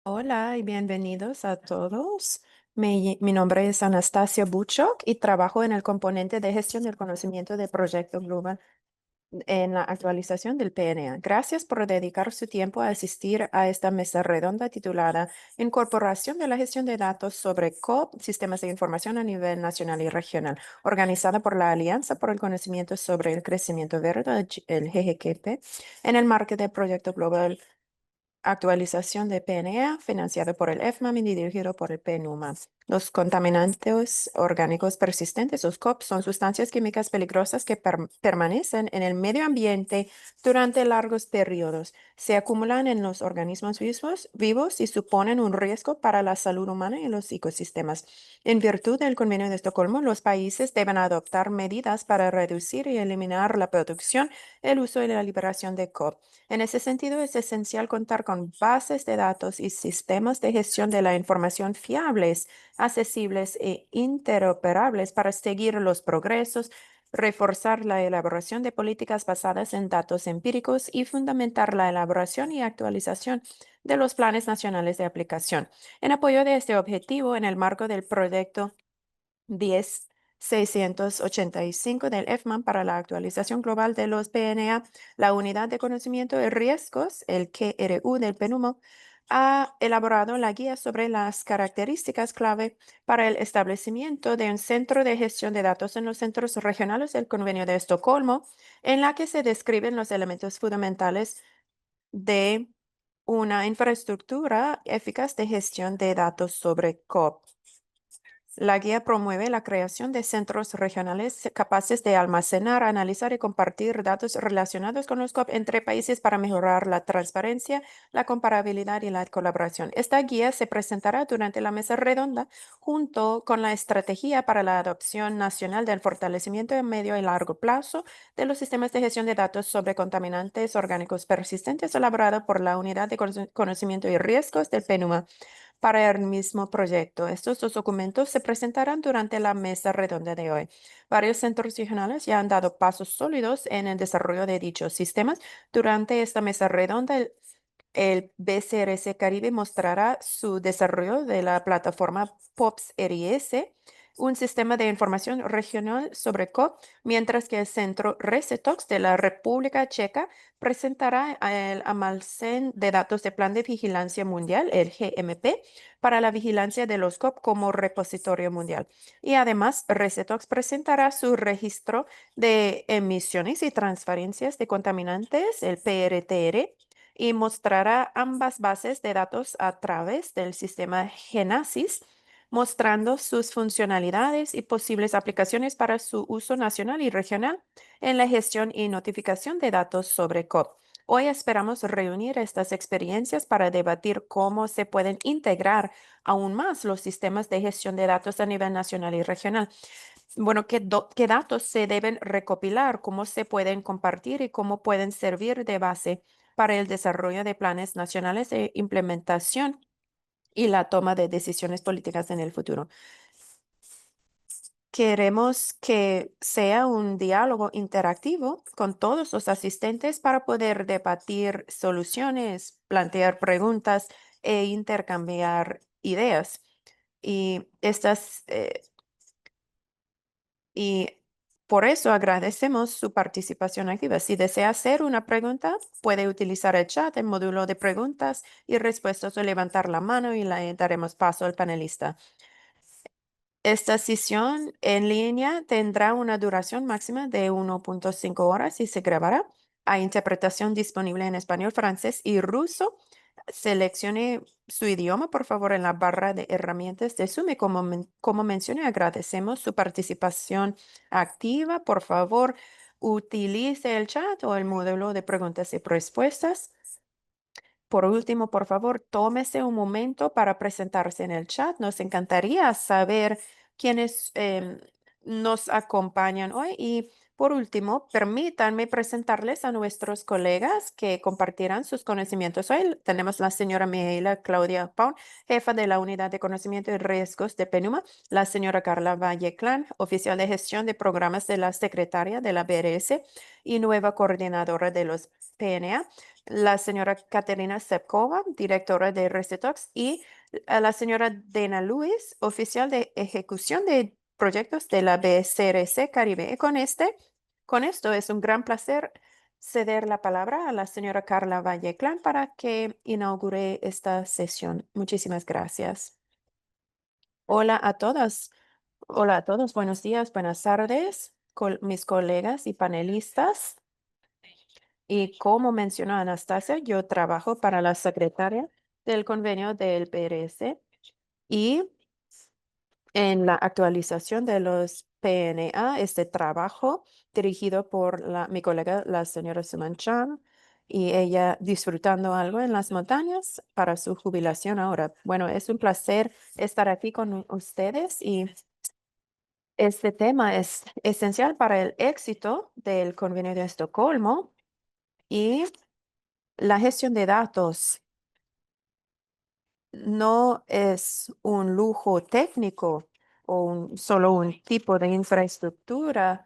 Hola y bienvenidos a todos. Mi nombre es Anastasia Buchok y trabajo en el componente de gestión del conocimiento del proyecto Global en la actualización del PNA. Gracias por dedicar su tiempo a asistir a esta mesa redonda titulada Incorporación de la gestión de datos sobre COP, sistemas de información a nivel nacional y regional, organizada por la Alianza por el Conocimiento sobre el Crecimiento Verde, el GGKP, en el marco del proyecto Global Actualización de PNA, financiado por el EFMAM y dirigido por el PNUMA. Los contaminantes orgánicos persistentes, los COP, son sustancias químicas peligrosas que permanecen en el medio ambiente durante largos periodos. Se acumulan en los organismos vivos y suponen un riesgo para la salud humana y los ecosistemas. En virtud del Convenio de Estocolmo, los países deben adoptar medidas para reducir y eliminar la producción, el uso y la liberación de COP. En ese sentido, es esencial contar con bases de datos y sistemas de gestión de la información fiables, accesibles e interoperables para seguir los progresos, reforzar la elaboración de políticas basadas en datos empíricos y fundamentar la elaboración y actualización de los planes nacionales de aplicación. En apoyo de este objetivo, en el marco del proyecto 10.685 del EFMAN para la actualización global de los PNA, la Unidad de Conocimiento de Riesgos, el KRU del PNUMO, ha elaborado la guía sobre las características clave para el establecimiento de un centro de gestión de datos en los centros regionales del Convenio de Estocolmo, en la que se describen los elementos fundamentales de una infraestructura eficaz de gestión de datos sobre COP. La guía promueve la creación de centros regionales capaces de almacenar, analizar y compartir datos relacionados con los COP entre países para mejorar la transparencia, la comparabilidad y la colaboración. Esta guía se presentará durante la mesa redonda junto con la estrategia para la adopción nacional del fortalecimiento en medio y largo plazo de los sistemas de gestión de datos sobre contaminantes orgánicos persistentes elaborada por la Unidad de Conocimiento y Riesgos del PNUMA para el mismo proyecto. Estos dos documentos se presentarán durante la mesa redonda de hoy. Varios centros regionales ya han dado pasos sólidos en el desarrollo de dichos sistemas. Durante esta mesa redonda, el BCRC Caribe mostrará su desarrollo de la plataforma POPS RIS, un sistema de información regional sobre COP, mientras que el Centro Resetox de la República Checa presentará el almacén de datos de Plan de Vigilancia Mundial, el GMP, para la vigilancia de los COP como repositorio mundial. Y además, Resetox presentará su registro de emisiones y transferencias de contaminantes, el PRTR, y mostrará ambas bases de datos a través del sistema Genesis, mostrando sus funcionalidades y posibles aplicaciones para su uso nacional y regional en la gestión y notificación de datos sobre COP. Hoy esperamos reunir estas experiencias para debatir cómo se pueden integrar aún más los sistemas de gestión de datos a nivel nacional y regional. Bueno, qué datos se deben recopilar, cómo se pueden compartir y cómo pueden servir de base para el desarrollo de planes nacionales de implementación y la toma de decisiones políticas en el futuro. Queremos que sea un diálogo interactivo con todos los asistentes para poder debatir soluciones, plantear preguntas e intercambiar ideas. Y y por eso agradecemos su participación activa. Si desea hacer una pregunta, puede utilizar el chat, el módulo de preguntas y respuestas o levantar la mano y le daremos paso al panelista. Esta sesión en línea tendrá una duración máxima de 1.5 horas y se grabará. Hay interpretación disponible en español, francés y ruso. Seleccione su idioma, por favor, en la barra de herramientas de Zoom. Y como mencioné, agradecemos su participación activa. Por favor, utilice el chat o el módulo de preguntas y respuestas. Por último, por favor, tómese un momento para presentarse en el chat. Nos encantaría saber quiénes nos acompañan hoy y Por último, permítanme presentarles a nuestros colegas que compartirán sus conocimientos. Hoy tenemos la señora Mihaela Claudia Paun, jefa de la Unidad de Conocimiento y Riesgos de PENUMA, la señora Carla Valleclán, oficial de gestión de programas de la secretaria de la BRS y nueva coordinadora de los PNA, la señora Caterina Sepkova, directora de Recetox, y a la señora Dena Luis, oficial de ejecución de proyectos de la BCRC Caribe. Con esto es un gran placer ceder la palabra a la señora Carla Valleclán para que inaugure esta sesión. Muchísimas gracias. Hola a todas. Hola a todos. Buenos días, buenas tardes, mis colegas y panelistas. Y como mencionó Anastasia, yo trabajo para la secretaria del convenio del PRS y en la actualización de los PNA, este trabajo dirigido por mi colega, la señora Suman Chan, y ella disfrutando algo en las montañas para su jubilación ahora. Bueno, es un placer estar aquí con ustedes y este tema es esencial para el éxito del Convenio de Estocolmo y la gestión de datos no es un lujo técnico o solo un tipo de infraestructura,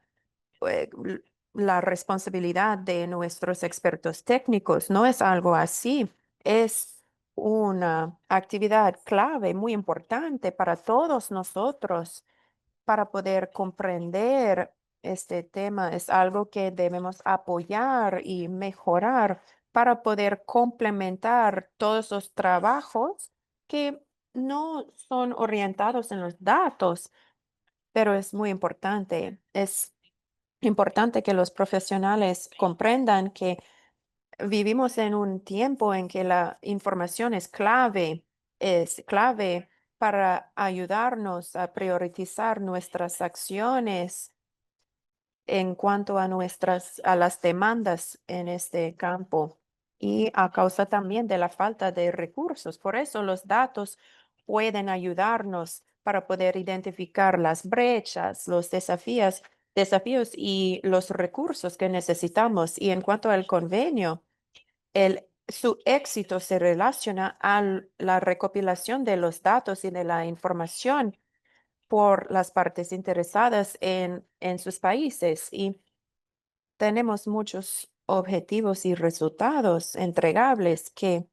la responsabilidad de nuestros expertos técnicos. No es algo así. Es una actividad clave muy importante para todos nosotros para poder comprender este tema. Es algo que debemos apoyar y mejorar para poder complementar todos los trabajos que no son orientados en los datos, pero es muy importante. Es importante que los profesionales comprendan que vivimos en un tiempo en que la información es clave para ayudarnos a priorizar nuestras acciones en cuanto a a las demandas en este campo y a causa también de la falta de recursos. Por eso los datos pueden ayudarnos para poder identificar las brechas, los desafíos y los recursos que necesitamos. Y en cuanto al convenio, su éxito se relaciona a la recopilación de los datos y de la información por las partes interesadas en sus países. Y tenemos muchos objetivos y resultados entregables que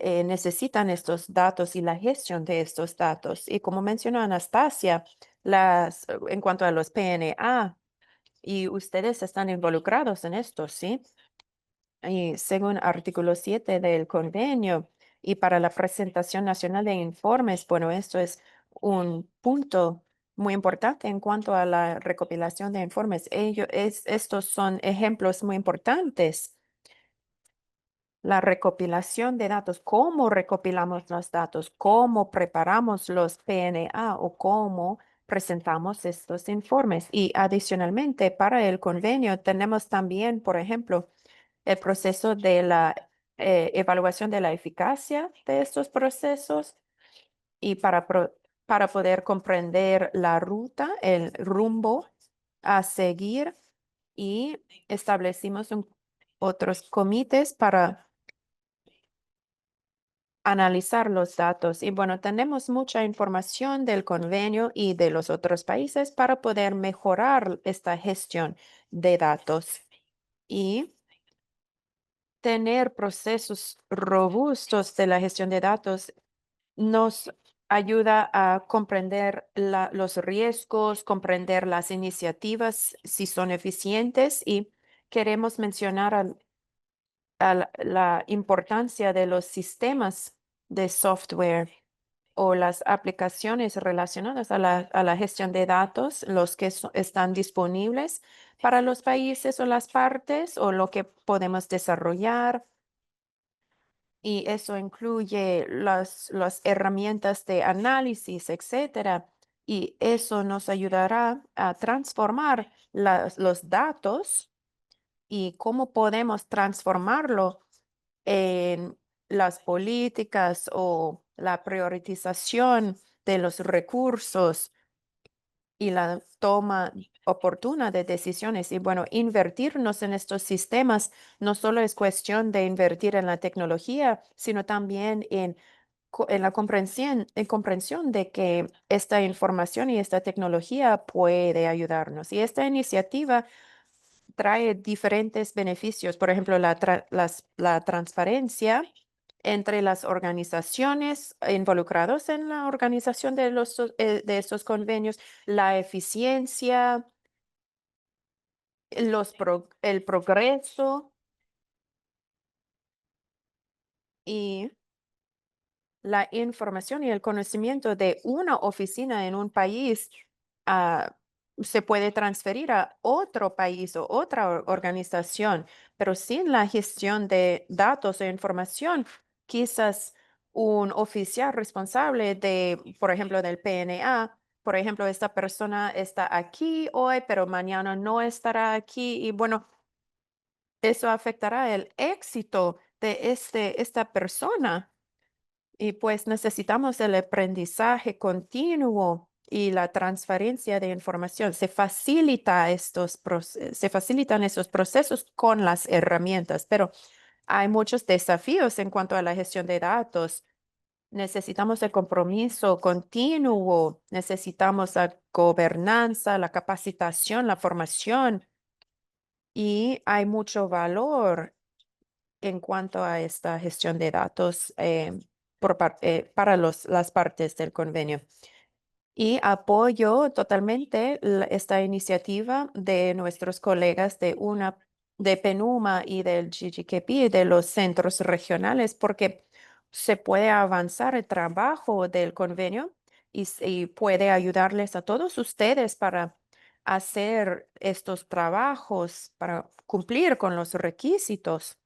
necesitan estos datos y la gestión de estos datos. Y como mencionó Anastasia, en cuanto a los PNA, y ustedes están involucrados en esto, ¿sí? Y según artículo 7 del convenio y para la presentación nacional de informes, bueno, esto es un punto muy importante en cuanto a la recopilación de informes. Estos son ejemplos muy importantes. La recopilación de datos, cómo recopilamos los datos, cómo preparamos los PNA o cómo presentamos estos informes. Y adicionalmente, para el convenio tenemos también, por ejemplo, el proceso de la evaluación de la eficacia de estos procesos y para poder comprender la ruta, el rumbo a seguir y establecimos otros comités para analizar los datos. Y bueno, tenemos mucha información del convenio y de los otros países para poder mejorar esta gestión de datos. Y tener procesos robustos de la gestión de datos nos ayuda a comprender los riesgos, comprender las iniciativas, si son eficientes y queremos mencionar la importancia de los sistemas de software o las aplicaciones relacionadas a la gestión de datos, los que están disponibles para los países o las partes o lo que podemos desarrollar. Y eso incluye las herramientas de análisis, etcétera. Y eso nos ayudará a transformar los datos y cómo podemos transformarlo en las políticas o la priorización de los recursos y la toma oportuna de decisiones. Y bueno, invertirnos en estos sistemas no solo es cuestión de invertir en la tecnología, sino también en la comprensión de que esta información y esta tecnología puede ayudarnos. Y esta iniciativa trae diferentes beneficios, por ejemplo, la transparencia entre las organizaciones involucradas en la organización de estos convenios, la eficiencia, el progreso y la información y el conocimiento de una oficina en un país ah, se puede transferir a otro país o otra organización, pero sin la gestión de datos e información, quizás un oficial responsable de, por ejemplo, del PNA, por ejemplo, esta persona está aquí hoy, pero mañana no estará aquí y bueno, eso afectará el éxito de esta persona. Y pues necesitamos el aprendizaje continuo y la transferencia de información. Se facilitan estos procesos con las herramientas, pero hay muchos desafíos en cuanto a la gestión de datos. Necesitamos el compromiso continuo, necesitamos la gobernanza, la capacitación, la formación y hay mucho valor en cuanto a esta gestión de datos para las partes del convenio. Y apoyo totalmente esta iniciativa de nuestros colegas de PENUMA y del GGKP, de los centros regionales, porque se puede avanzar el trabajo del convenio y puede ayudarles a todos ustedes para hacer estos trabajos, para cumplir con los requisitos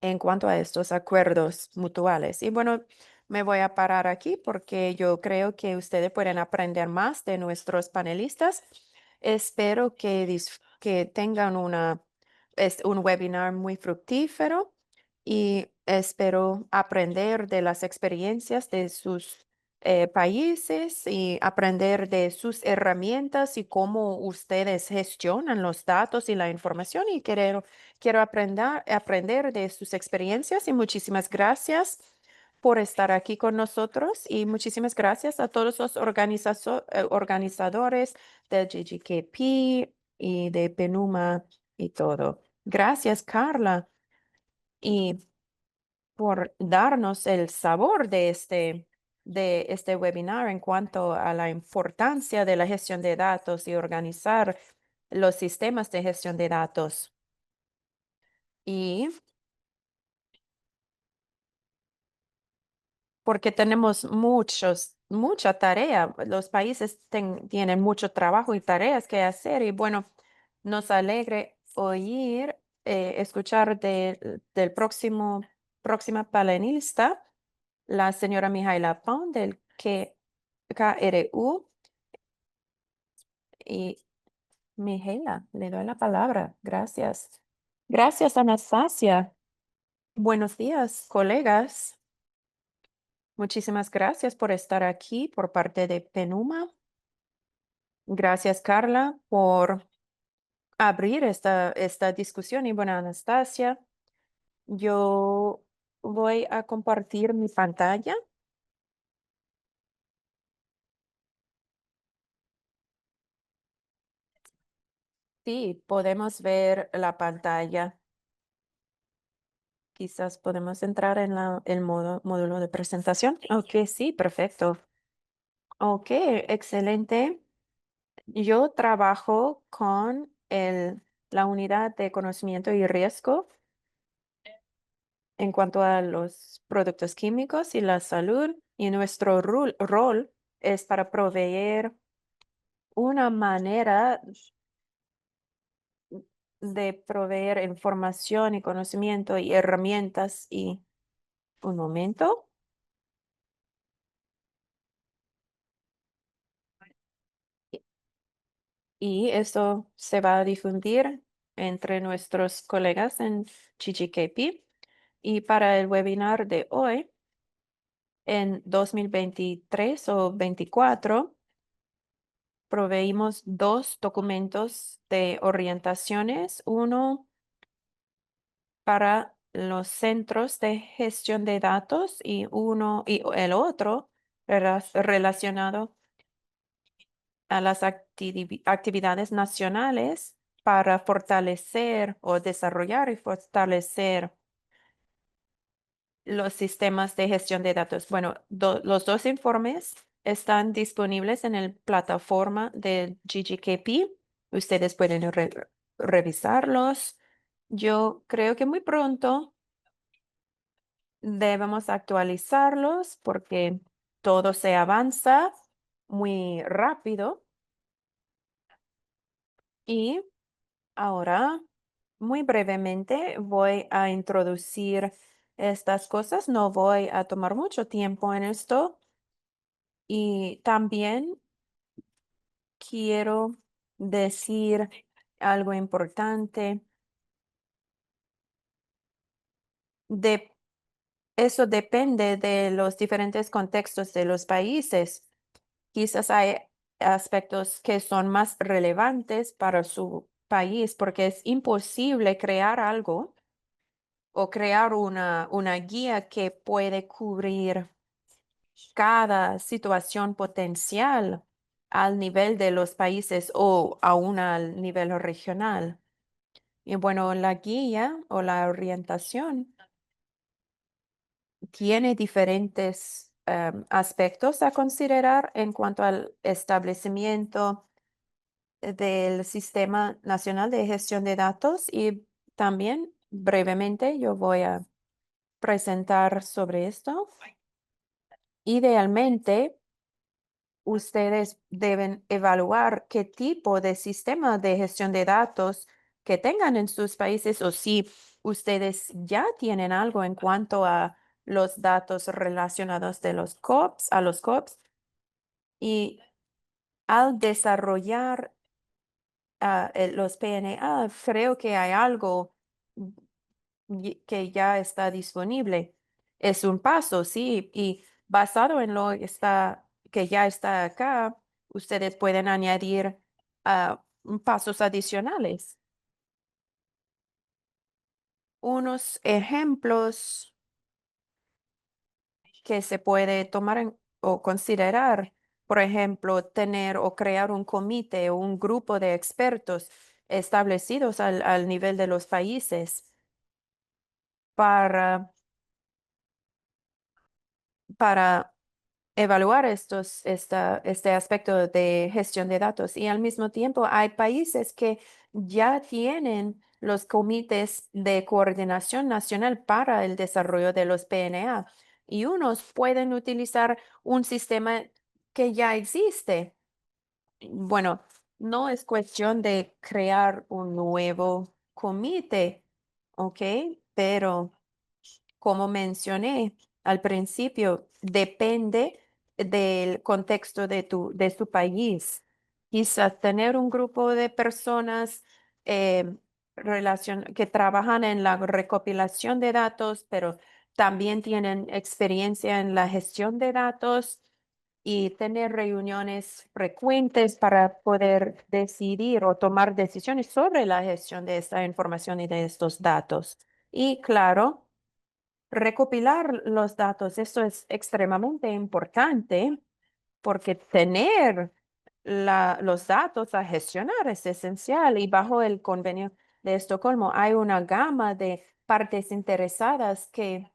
en cuanto a estos acuerdos mutuales. Y bueno, me voy a parar aquí porque yo creo que ustedes pueden aprender más de nuestros panelistas. Espero que tengan un webinar muy fructífero y espero aprender de las experiencias de sus países y aprender de sus herramientas y cómo ustedes gestionan los datos y la información y quiero aprender de sus experiencias y muchísimas gracias por estar aquí con nosotros y muchísimas gracias a todos los organizadores del GGKP y de Penuma y todo. Gracias, Carla, y por darnos el sabor de este webinar en cuanto a la importancia de la gestión de datos y organizar los sistemas de gestión de datos. Y porque tenemos mucha tarea. Los países tienen mucho trabajo y tareas que hacer y bueno, nos alegre oír, escuchar del próxima panelista, la señora Mijaila Pon del KRU y Mijaila, le doy la palabra. Gracias. Gracias, Anastasia. Buenos días, colegas. Muchísimas gracias por estar aquí por parte de Penuma. Gracias, Carla, por abrir esta discusión. Y bueno, Anastasia, yo voy a compartir mi pantalla. Sí, podemos ver la pantalla. Quizás podemos entrar en el módulo de presentación. Ok, sí, perfecto. Ok, excelente. Yo trabajo con la unidad de conocimiento y riesgo en cuanto a los productos químicos y la salud, y nuestro rol es para proveer una manera de proveer información y conocimiento y herramientas y un momento. Y esto se va a difundir entre nuestros colegas en GGKP. Y para el webinar de hoy, en 2023 o 24, proveímos dos documentos de orientaciones, uno para los centros de gestión de datos y el otro relacionado a las actividades nacionales para fortalecer o desarrollar y fortalecer los sistemas de gestión de datos. Bueno, los dos informes están disponibles en la plataforma de GGKP. Ustedes pueden revisarlos. Yo creo que muy pronto debemos actualizarlos porque todo se avanza muy rápido y ahora, muy brevemente, voy a introducir estas cosas. No voy a tomar mucho tiempo en esto. Y también quiero decir algo importante. De, Eso depende de los diferentes contextos de los países. Quizás hay aspectos que son más relevantes para su país porque es imposible crear algo o crear una guía que puede cubrir cada situación potencial al nivel de los países o aún al nivel regional. Y bueno, la guía o la orientación tiene diferentes aspectos a considerar en cuanto al establecimiento del Sistema Nacional de Gestión de Datos y también brevemente yo voy a presentar sobre esto. Idealmente, ustedes deben evaluar qué tipo de sistema de gestión de datos que tengan en sus países o si ustedes ya tienen algo en cuanto a los datos relacionados de los COPS, a los COPS. Y al desarrollar los PNA, creo que hay algo que ya está disponible. Es un paso, sí, y basado en lo que ya está acá, ustedes pueden añadir pasos adicionales. Unos ejemplos que se puede tomar o considerar, por ejemplo, tener o crear un comité o un grupo de expertos establecidos al nivel de los países para, para evaluar este aspecto de gestión de datos. Y al mismo tiempo hay países que ya tienen los comités de coordinación nacional para el desarrollo de los PNA y unos pueden utilizar un sistema que ya existe. Bueno, no es cuestión de crear un nuevo comité, ¿ok? Pero como mencioné al principio, depende del contexto de su país. Quizás tener un grupo de personas que trabajan en la recopilación de datos, pero también tienen experiencia en la gestión de datos y tener reuniones frecuentes para poder decidir o tomar decisiones sobre la gestión de esta información y de estos datos. Y claro, recopilar los datos, eso es extremadamente importante porque tener los datos a gestionar es esencial y bajo el convenio de Estocolmo hay una gama de partes interesadas que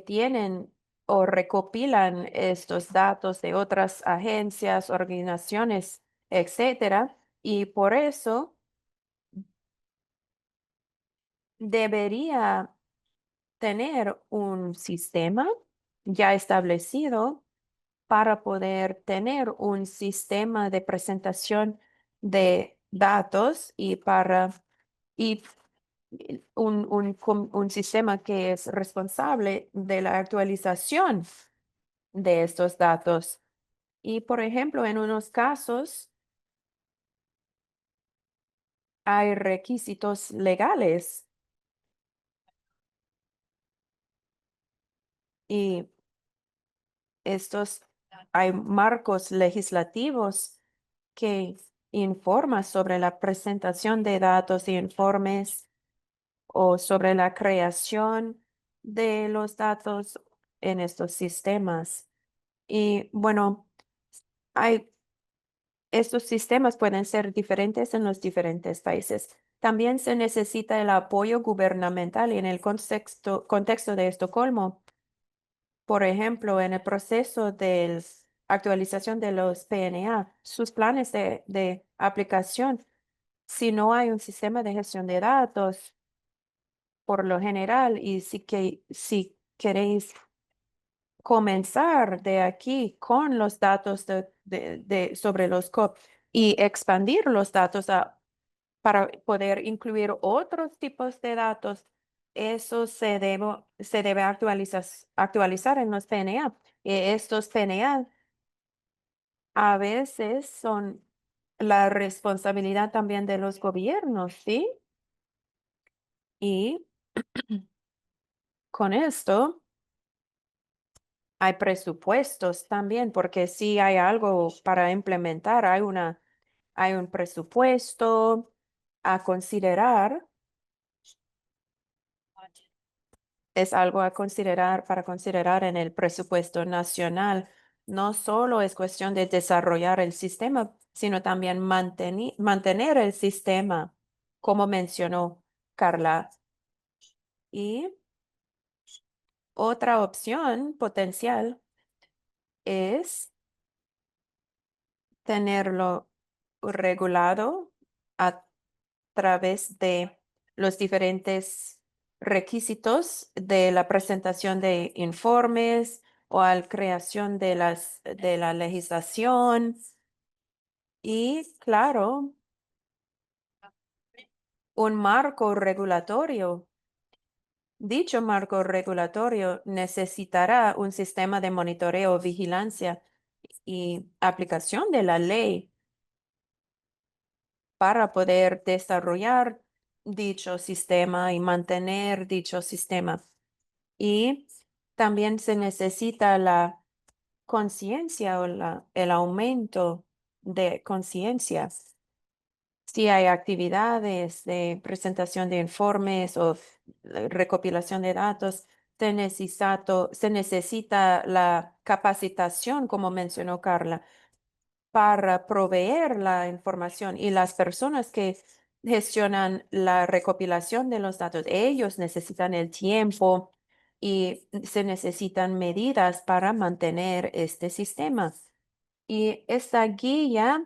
tienen o recopilan estos datos de otras agencias, organizaciones, etcétera, y por eso debería tener un sistema ya establecido para poder tener un sistema de presentación de datos y un sistema que es responsable de la actualización de estos datos. Y por ejemplo, en unos casos hay requisitos legales y estos hay marcos legislativos que informan sobre la presentación de datos e informes o sobre la creación de los datos en estos sistemas. Y bueno, hay, estos sistemas pueden ser diferentes en los diferentes países. También se necesita el apoyo gubernamental y en el contexto de Estocolmo. Por ejemplo, en el proceso de actualización de los PNA, sus planes de aplicación, si no hay un sistema de gestión de datos, por lo general, y si queréis comenzar de aquí con los datos sobre los COP y expandir los datos para poder incluir otros tipos de datos, eso se debe actualizar en los PNA. Y estos PNA a veces son la responsabilidad también de los gobiernos, ¿sí? Y con esto hay presupuestos también, porque si hay algo para implementar, hay un presupuesto a considerar. Es algo a considerar para considerar en el presupuesto nacional. No solo es cuestión de desarrollar el sistema, sino también mantener el sistema, como mencionó Carla. Y otra opción potencial es tenerlo regulado a través de los diferentes requisitos de la presentación de informes o al creación de la legislación y, claro, un marco regulatorio. Dicho marco regulatorio necesitará un sistema de monitoreo, vigilancia y aplicación de la ley para poder desarrollar dicho sistema y mantener dicho sistema. Y también se necesita la conciencia o el aumento de conciencia. Si hay actividades de presentación de informes o recopilación de datos, se necesita la capacitación, como mencionó Carla, para proveer la información y las personas que gestionan la recopilación de los datos, ellos necesitan el tiempo y se necesitan medidas para mantener este sistema. Y esta guía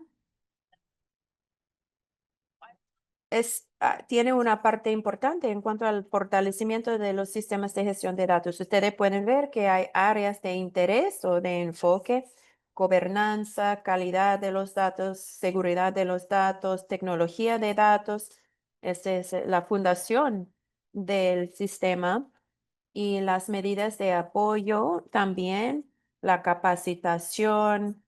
tiene una parte importante en cuanto al fortalecimiento de los sistemas de gestión de datos. Ustedes pueden ver que hay áreas de interés o de enfoque, gobernanza, calidad de los datos, seguridad de los datos, tecnología de datos. Esta es la fundación del sistema y las medidas de apoyo también, la capacitación,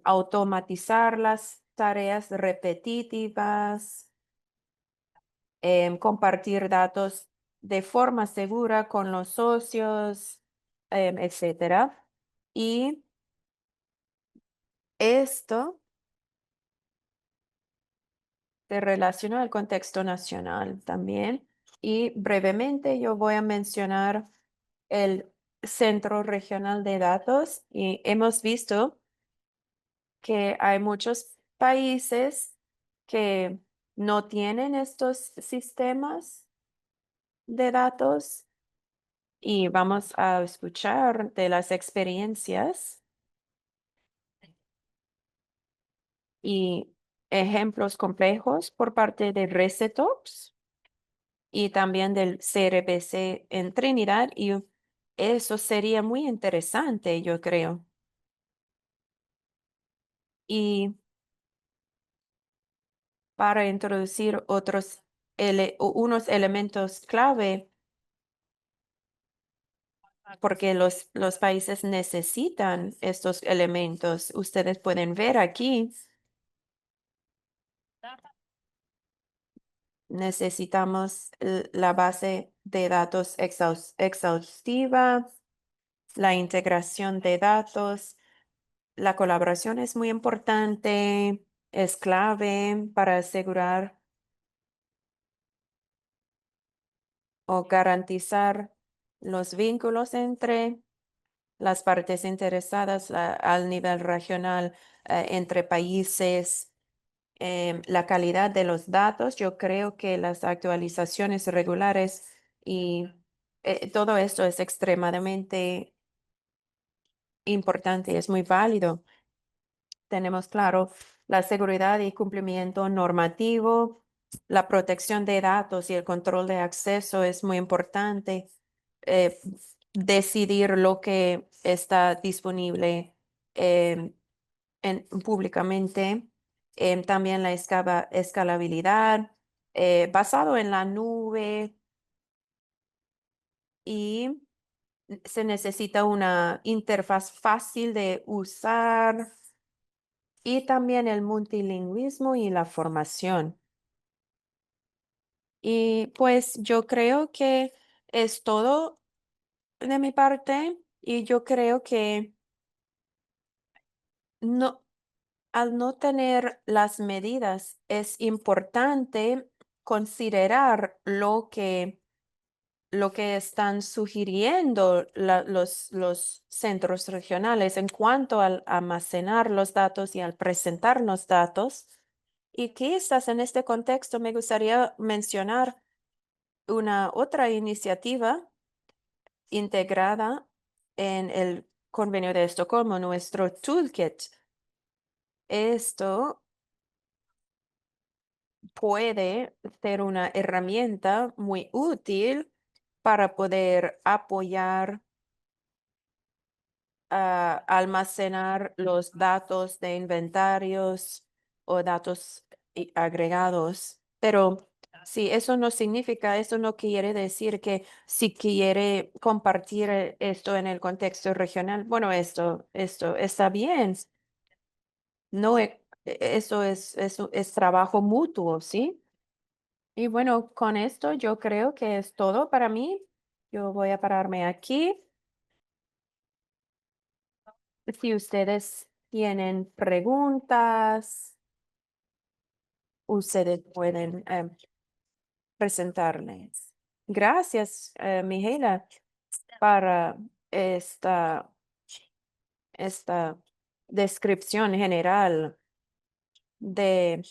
automatizar las tareas repetitivas, compartir datos de forma segura con los socios, etcétera. Y esto se relaciona al contexto nacional también. Y brevemente yo voy a mencionar el Centro Regional de Datos y hemos visto que hay muchos países que no tienen estos sistemas de datos y vamos a escuchar de las experiencias y ejemplos complejos por parte de Recetox y también del CRBC en Trinidad y eso sería muy interesante, yo creo. Y para introducir unos elementos clave, porque los países necesitan estos elementos. Ustedes pueden ver aquí, necesitamos la base de datos exhaustiva, la integración de datos. La colaboración es muy importante, es clave para asegurar o garantizar los vínculos entre las partes interesadas al nivel regional, entre países, la calidad de los datos. Yo creo que las actualizaciones regulares y todo esto es extremadamente importante, es muy válido. Tenemos claro la seguridad y cumplimiento normativo, la protección de datos y el control de acceso es muy importante. eh, Decidir lo que está disponible em, públicamente. También la escalabilidad basado en la nube y se necesita una interfaz fácil de usar y también el multilingüismo y la formación. Y pues yo creo que es todo de mi parte y yo creo que no, al no tener las medidas es importante considerar lo que están sugiriendo los centros regionales en cuanto al almacenar los datos y al presentar los datos. Y quizás en este contexto me gustaría mencionar una otra iniciativa integrada en el Convenio de Estocolmo, nuestro toolkit. Esto puede ser una herramienta muy útil para poder apoyar a almacenar los datos de inventarios o datos agregados. Pero sí, eso no significa, eso no quiere decir que si quiere compartir esto en el contexto regional, bueno, esto está bien. No, eso es trabajo mutuo, ¿sí? Y bueno, con esto yo creo que es todo para mí. Yo voy a pararme aquí. Si ustedes tienen preguntas, ustedes pueden presentarles. Gracias, Mijaela, para esta, esta descripción general de,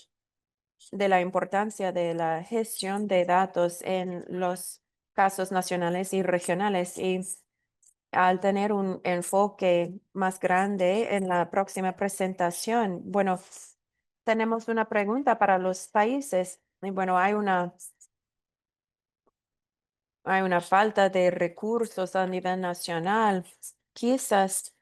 de la importancia de la gestión de datos en los casos nacionales y regionales. Y al tener un enfoque más grande en la próxima presentación, bueno, tenemos una pregunta para los países. Y bueno, hay una falta de recursos a nivel nacional. Quizás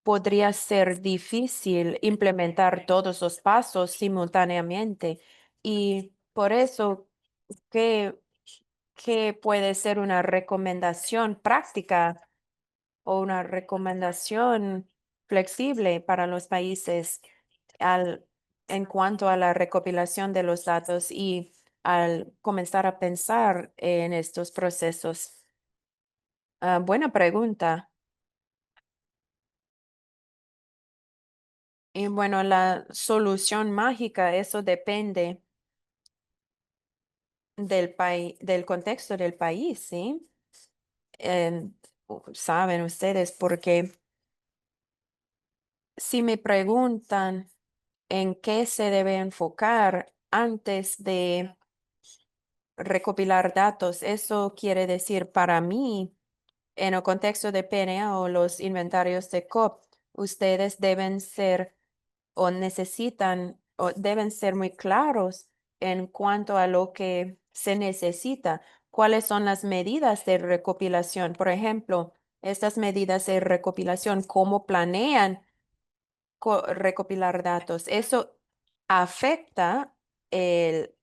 podría ser difícil implementar todos los pasos simultáneamente. Y por eso, ¿qué, qué puede ser una recomendación práctica o una recomendación flexible para los países en cuanto a la recopilación de los datos y al comenzar a pensar en estos procesos? Buena pregunta. Y bueno, la solución mágica, eso depende del país, del contexto del país, ¿sí? Saben ustedes, porque si me preguntan en qué se debe enfocar antes de recopilar datos, eso quiere decir para mí, en el contexto de PNA o los inventarios de COP, ustedes deben ser o necesitan o deben ser muy claros en cuanto a lo que se necesita. ¿Cuáles son las medidas de recopilación? Por ejemplo, estas medidas de recopilación, ¿cómo planean recopilar datos? Eso afecta el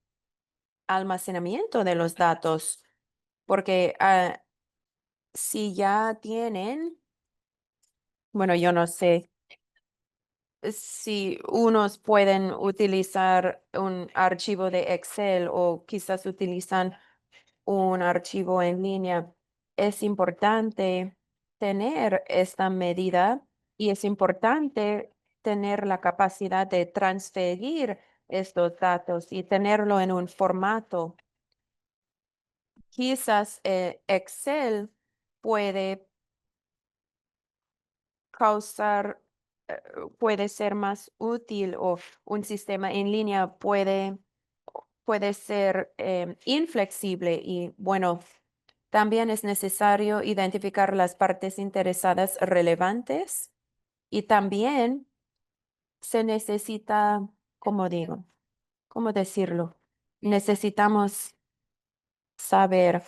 almacenamiento de los datos, porque si ya tienen, bueno, yo no sé si unos pueden utilizar un archivo de Excel o quizás utilizan un archivo en línea, es importante. tener esta medida y es importante tener la capacidad de transferir estos datos y tenerlo en un formato. Quizás Excel puede causar, eh, puede ser más útil o un sistema en línea puede ser inflexible y bueno, también es necesario identificar las partes interesadas relevantes y también se necesita, como digo, ¿cómo decirlo? Necesitamos saber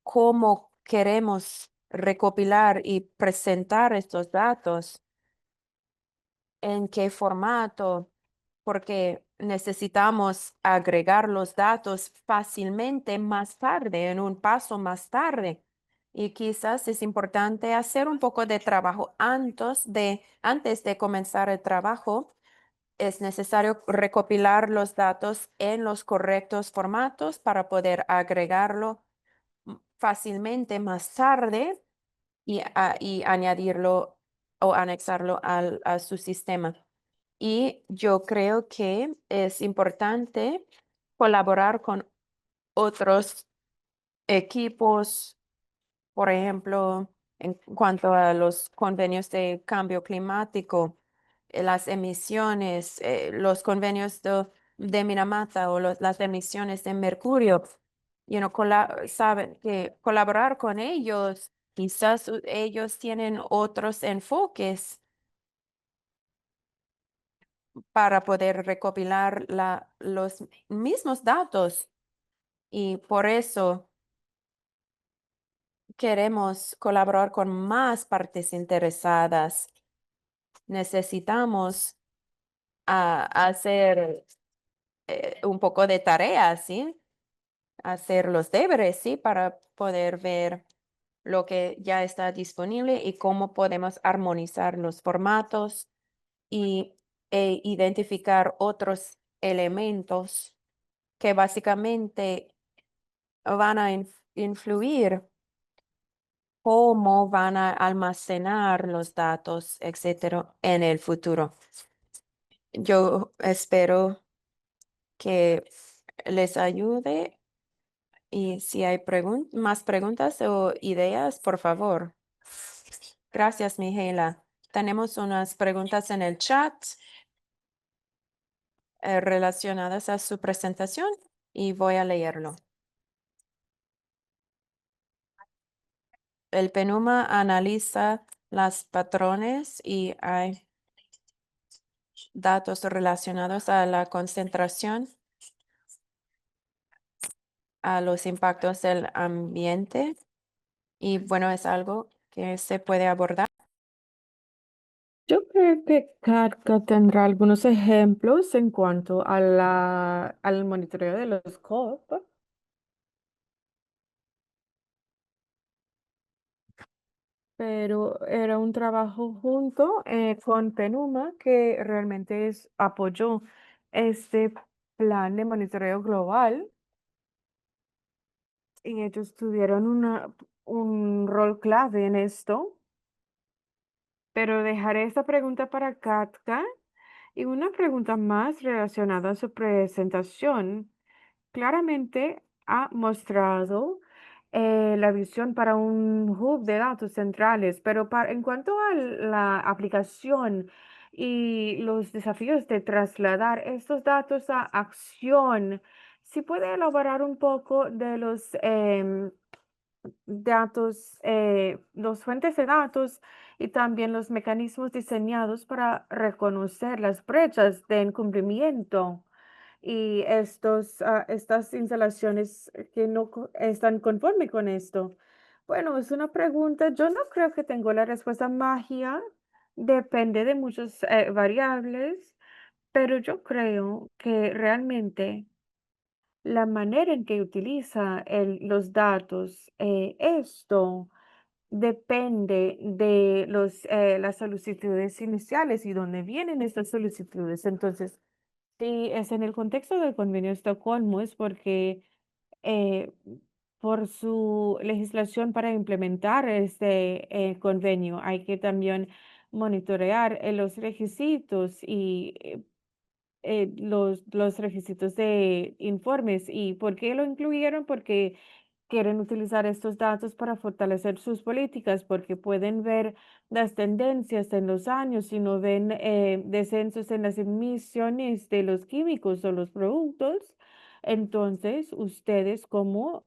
cómo queremos recopilar y presentar estos datos, en qué formato, porque necesitamos agregar los datos fácilmente más tarde, en un paso más tarde. Y quizás es importante hacer un poco de trabajo antes de comenzar el trabajo. Es necesario recopilar los datos en los correctos formatos para poder agregarlo fácilmente más tarde y añadirlo o anexarlo a su sistema. Y yo creo que es importante colaborar con otros equipos, por ejemplo, en cuanto a los convenios de cambio climático, las emisiones, los convenios de Minamata o las emisiones de mercurio. Saben que colaborar con ellos, quizás ellos tienen otros enfoques para poder recopilar los mismos datos y por eso queremos colaborar con más partes interesadas. Necesitamos hacer un poco de tarea, ¿sí? Hacer los deberes, ¿sí? Para poder ver lo que ya está disponible y cómo podemos armonizar los formatos e identificar otros elementos que básicamente van a influir cómo van a almacenar los datos, etcétera, en el futuro. Yo espero que les ayude y si hay más preguntas o ideas, por favor. Gracias, Mijaela. Tenemos unas preguntas en el chat relacionadas a su presentación y voy a leerlo. El PENUMA analiza los patrones y hay datos relacionados a la concentración, a los impactos del ambiente y bueno, es algo que se puede abordar. Yo creo que Kafka tendrá algunos ejemplos en cuanto a al monitoreo de los COP, pero era un trabajo junto con PENUMA que realmente apoyó este plan de monitoreo global y ellos tuvieron un rol clave en esto, pero dejaré esta pregunta para Katka y una pregunta más relacionada a su presentación. Claramente ha mostrado la visión para un hub de datos centrales, pero en cuanto a la aplicación y los desafíos de trasladar estos datos a acción, si puede elaborar un poco de los datos, los fuentes de datos y también los mecanismos diseñados para reconocer las brechas de incumplimiento y estas instalaciones que no están conforme con esto. Bueno, es una pregunta. Yo no creo que tengo la respuesta magia. Depende de muchas variables, pero yo creo que realmente la manera en que utiliza los datos, esto depende de las solicitudes iniciales y dónde vienen estas solicitudes. Entonces, si es en el contexto del convenio de Estocolmo, es porque eh, por su legislación para implementar este convenio. Hay que también monitorear los requisitos y los requisitos de informes. ¿Y por qué lo incluyeron? Porque quieren utilizar estos datos para fortalecer sus políticas, porque pueden ver las tendencias en los años y no ven descensos en las emisiones de los químicos o los productos. Entonces, ustedes como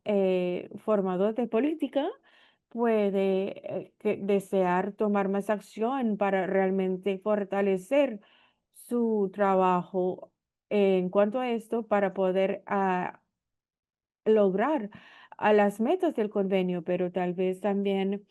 formador de política puede desear tomar más acción para realmente fortalecer su trabajo en cuanto a esto para poder lograr a las metas del convenio, pero tal vez también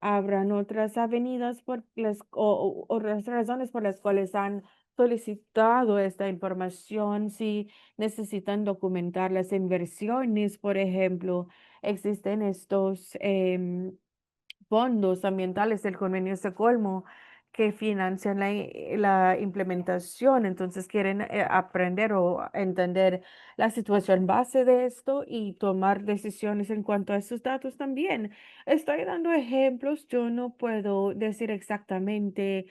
habrán otras avenidas por o otras razones por las cuales han solicitado esta información, si necesitan documentar las inversiones, por ejemplo, existen estos fondos ambientales del Convenio de Estocolmo que financian la implementación. Entonces quieren aprender o entender la situación base de esto y tomar decisiones en cuanto a esos datos también. Estoy dando ejemplos, yo no puedo decir exactamente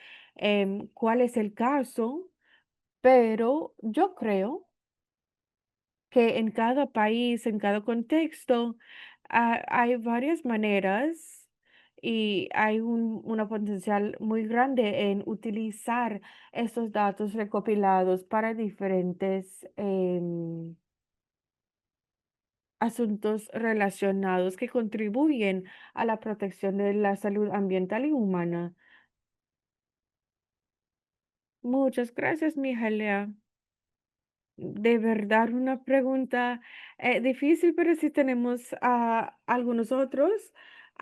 cuál es el caso, pero yo creo que en cada país, en cada contexto, hay varias maneras y hay una potencial muy grande en utilizar estos datos recopilados para diferentes asuntos relacionados que contribuyen a la protección de la salud ambiental y humana. Muchas gracias, Mijalia. De verdad, una pregunta difícil, pero si tenemos algunos otros.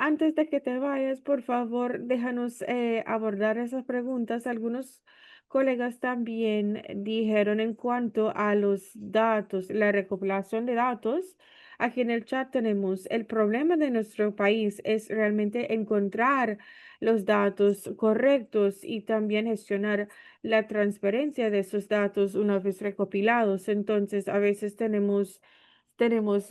Antes de que te vayas, por favor, déjanos abordar esas preguntas. Algunos colegas también dijeron en cuanto a los datos, la recopilación de datos. Aquí en el chat tenemos el problema de nuestro país es realmente encontrar los datos correctos y también gestionar la transparencia de esos datos una vez recopilados. Entonces, a veces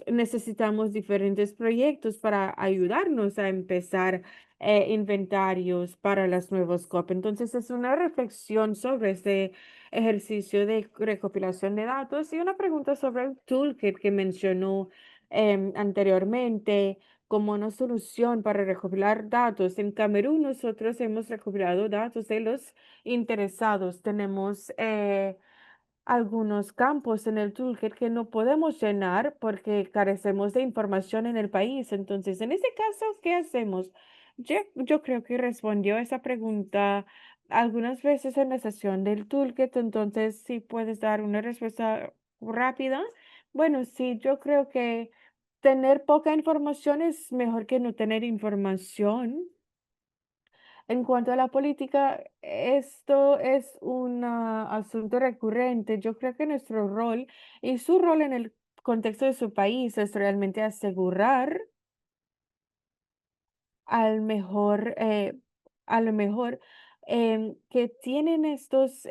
necesitamos diferentes proyectos para ayudarnos a empezar inventarios para las nuevas COP. Entonces, es una reflexión sobre este ejercicio de recopilación de datos y una pregunta sobre el toolkit que mencionó anteriormente como una solución para recopilar datos. En Camerún nosotros hemos recopilado datos de los interesados. Tenemos algunos campos en el toolkit que no podemos llenar porque carecemos de información en el país. Entonces, en ese caso, ¿qué hacemos? Yo creo que respondió esa pregunta algunas veces en la sesión del toolkit. Entonces, si puedes dar una respuesta rápida. Bueno, sí, yo creo que tener poca información es mejor que no tener información. En cuanto a la política, esto es un asunto recurrente. Yo creo que nuestro rol y su rol en el contexto de su país es realmente asegurar al mejor, a lo mejor que tienen estos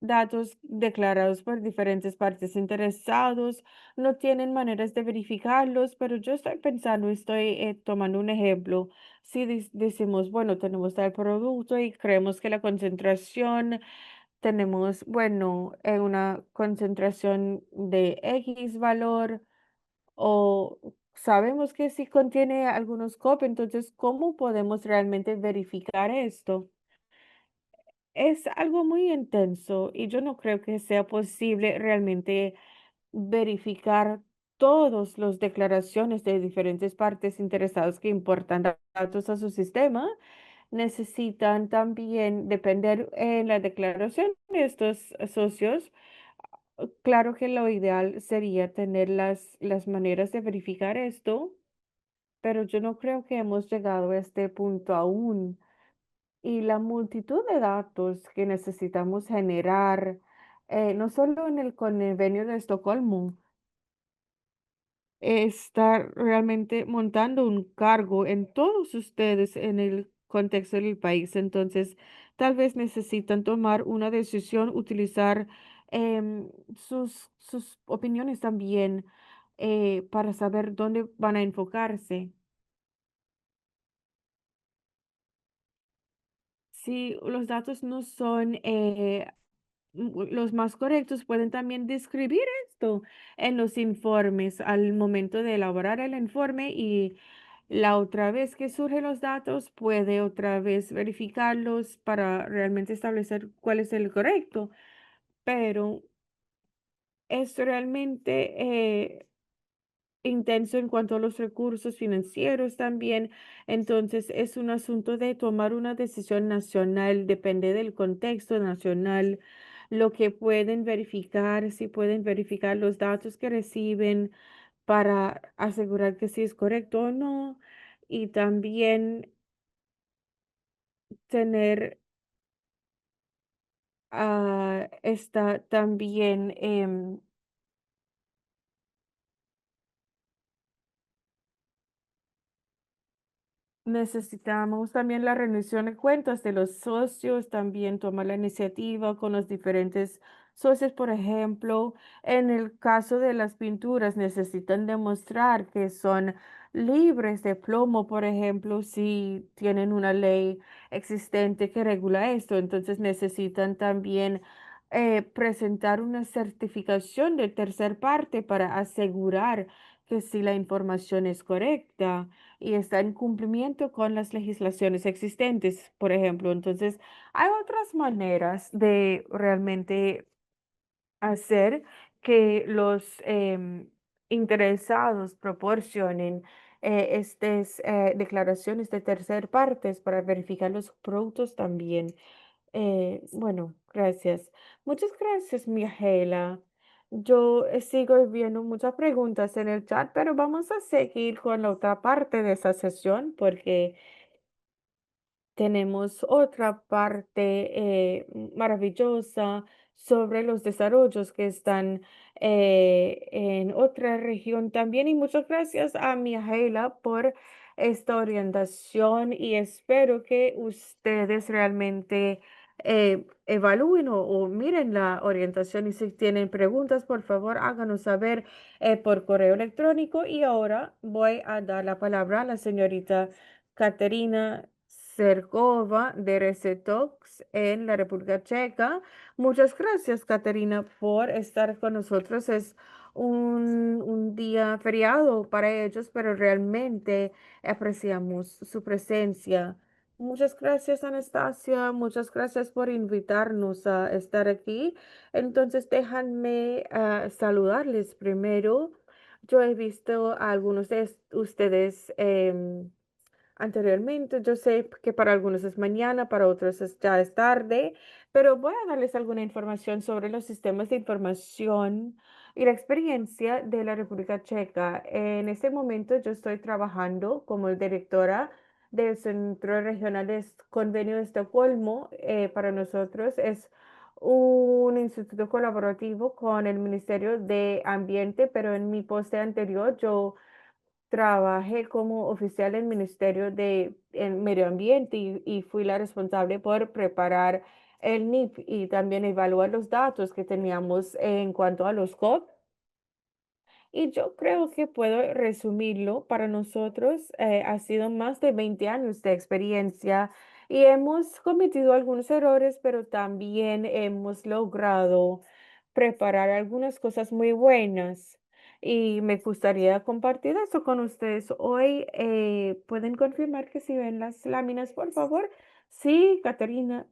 datos declarados por diferentes partes interesados, no tienen maneras de verificarlos, pero yo estoy pensando, estoy tomando un ejemplo. Si decimos, bueno, tenemos tal producto y creemos que la concentración, tenemos, bueno, una concentración de X valor o sabemos que sí contiene algunos COP, entonces, ¿cómo podemos realmente verificar esto? Es algo muy intenso y yo no creo que sea posible realmente verificar todas las declaraciones de diferentes partes interesadas que importan datos a su sistema. Necesitan también depender en la declaración de estos socios. Claro que lo ideal sería tener las maneras de verificar esto, pero yo no creo que hemos llegado a este punto aún. Y la multitud de datos que necesitamos generar, no solo en el Convenio de Estocolmo, está realmente montando un cargo en todos ustedes en el contexto del país. Entonces, tal vez necesitan tomar una decisión, utilizar sus opiniones también para saber dónde van a enfocarse. Si los datos no son los más correctos, pueden también describir esto en los informes al momento de elaborar el informe y la otra vez que surgen los datos puede otra vez verificarlos para realmente establecer cuál es el correcto. Pero es realmente intenso en cuanto a los recursos financieros también. Entonces, es un asunto de tomar una decisión nacional, depende del contexto nacional, lo que pueden verificar, si pueden verificar los datos que reciben para asegurar que sí es correcto o no. Y también tener esta también necesitamos también la rendición de cuentas de los socios, también tomar la iniciativa con los diferentes socios. Por ejemplo, en el caso de las pinturas, necesitan demostrar que son libres de plomo, por ejemplo, si tienen una ley existente que regula esto. Entonces necesitan también presentar una certificación de tercer parte para asegurar que si la información es correcta y está en cumplimiento con las legislaciones existentes, por ejemplo. Entonces, hay otras maneras de realmente hacer que los interesados proporcionen estas declaraciones de tercer partes para verificar los productos también. Bueno, gracias. Muchas gracias, Mijaela. Yo sigo viendo muchas preguntas en el chat, pero vamos a seguir con la otra parte de esa sesión porque tenemos otra parte maravillosa sobre los desarrollos que están en otra región también. Y muchas gracias a Mijaela por esta orientación y espero que ustedes realmente evalúen o miren la orientación y si tienen preguntas, por favor, háganos saber por correo electrónico. Y ahora voy a dar la palabra a la señorita Caterina Sergova de Resetox en la República Checa. Muchas gracias, Caterina, por estar con nosotros. Es un día feriado para ellos, pero realmente apreciamos su presencia. Muchas gracias, Anastasia. Muchas gracias por invitarnos a estar aquí. Entonces, déjenme saludarles primero. Yo he visto a algunos de ustedes anteriormente. Yo sé que para algunos es mañana, para otros ya es tarde, pero voy a darles alguna información sobre los sistemas de información y la experiencia de la República Checa. En este momento yo estoy trabajando como directora del Centro Regional de Convenio de Estocolmo. Para nosotros es un instituto colaborativo con el Ministerio de Ambiente, pero en mi poste anterior yo trabajé como oficial en Ministerio de Medio Ambiente y fui la responsable por preparar el NIP y también evaluar los datos que teníamos en cuanto a los COP. Y yo creo que puedo resumirlo. Para nosotros ha sido más de 20 años de experiencia y hemos cometido algunos errores, pero también hemos logrado preparar algunas cosas muy buenas. Y me gustaría compartir eso con ustedes hoy. ¿Pueden confirmar que si ven las láminas, por favor? Sí, Caterina.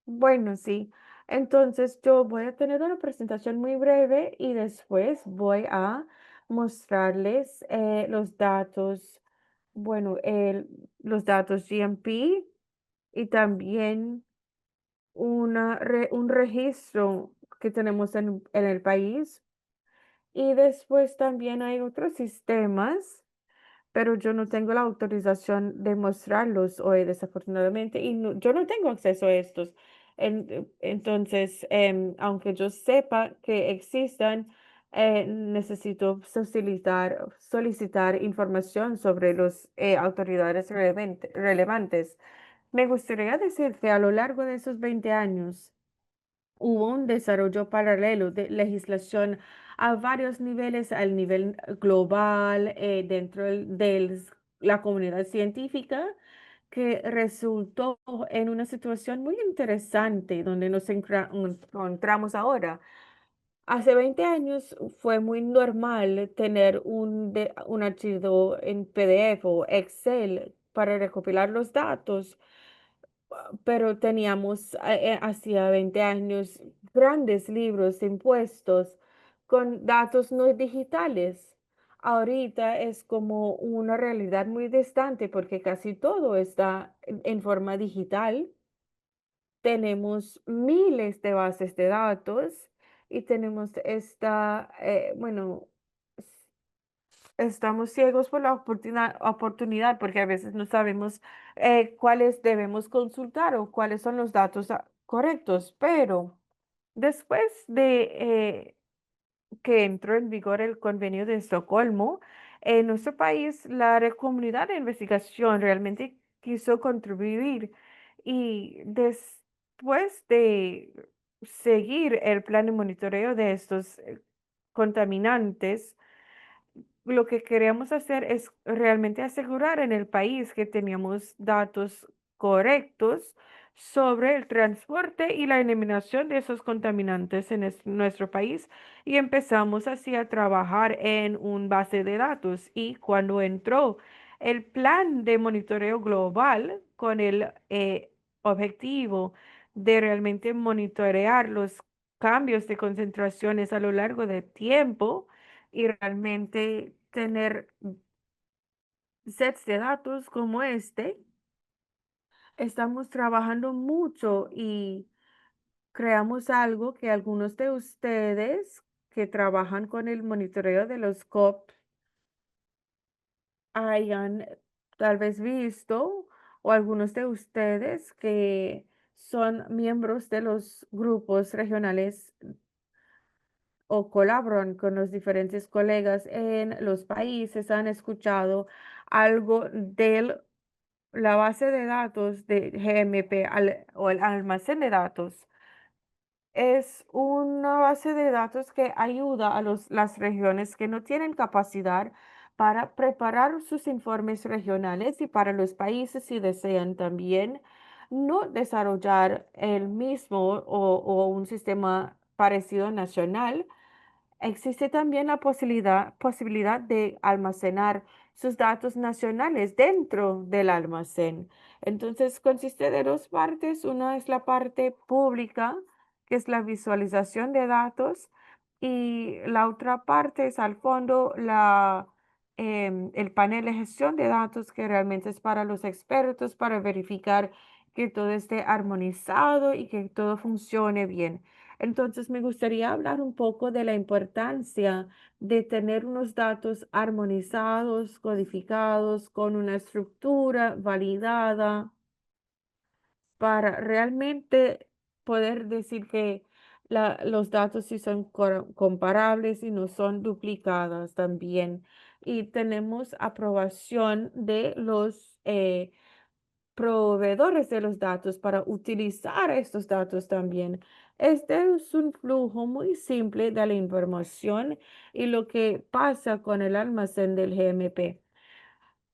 Bueno, sí. Entonces yo voy a tener una presentación muy breve y después voy a mostrarles los datos, bueno, los datos GMP y también un registro que tenemos en el país. Y después también hay otros sistemas pero yo no tengo la autorización de mostrarlos hoy, desafortunadamente, y yo no tengo acceso a estos. Entonces, aunque yo sepa que existan, necesito solicitar información sobre las autoridades relevantes. Me gustaría decir que a lo largo de esos 20 años, hubo un desarrollo paralelo de legislación a varios niveles, al nivel global, dentro de la comunidad científica, que resultó en una situación muy interesante donde nos encontramos ahora. Hace 20 años fue muy normal tener un archivo en PDF o Excel para recopilar los datos, pero teníamos hacía 20 años grandes libros impuestos con datos no digitales. Ahorita es como una realidad muy distante porque casi todo está en forma digital. Tenemos miles de bases de datos y tenemos bueno, estamos ciegos por la oportunidad porque a veces no sabemos cuáles debemos consultar o cuáles son los datos correctos, pero después de que entró en vigor el Convenio de Estocolmo, en nuestro país comunidad de investigación realmente quiso contribuir y después de seguir el plan de monitoreo de estos contaminantes, lo que queríamos hacer es realmente asegurar en el país que teníamos datos correctos sobre el transporte y la eliminación de esos contaminantes en nuestro país y empezamos así a trabajar en un base de datos y cuando entró el plan de monitoreo global con el objetivo de realmente monitorear los cambios de concentraciones a lo largo del tiempo, y realmente tener sets de datos como este, estamos trabajando mucho y creamos algo que algunos de ustedes que trabajan con el monitoreo de los COP hayan tal vez visto, o algunos de ustedes que son miembros de los grupos regionales o colaboran con los diferentes colegas en los países, han escuchado algo de la base de datos de GMP o el almacén de datos. Es una base de datos que ayuda a las regiones que no tienen capacidad para preparar sus informes regionales y para los países si desean también no desarrollar el mismo o un sistema parecido nacional. Existe también la posibilidad de almacenar sus datos nacionales dentro del almacén. Entonces, consiste de dos partes. Una es la parte pública, que es la visualización de datos, y la otra parte es al fondo el panel de gestión de datos, que realmente es para los expertos, para verificar que todo esté armonizado y que todo funcione bien. Entonces, me gustaría hablar un poco de la importancia de tener unos datos armonizados, codificados, con una estructura validada para realmente poder decir que los datos sí son comparables y no son duplicadas también. Y tenemos aprobación de los proveedores de los datos para utilizar estos datos también. Este es un flujo muy simple de la información y lo que pasa con el almacén del GMP.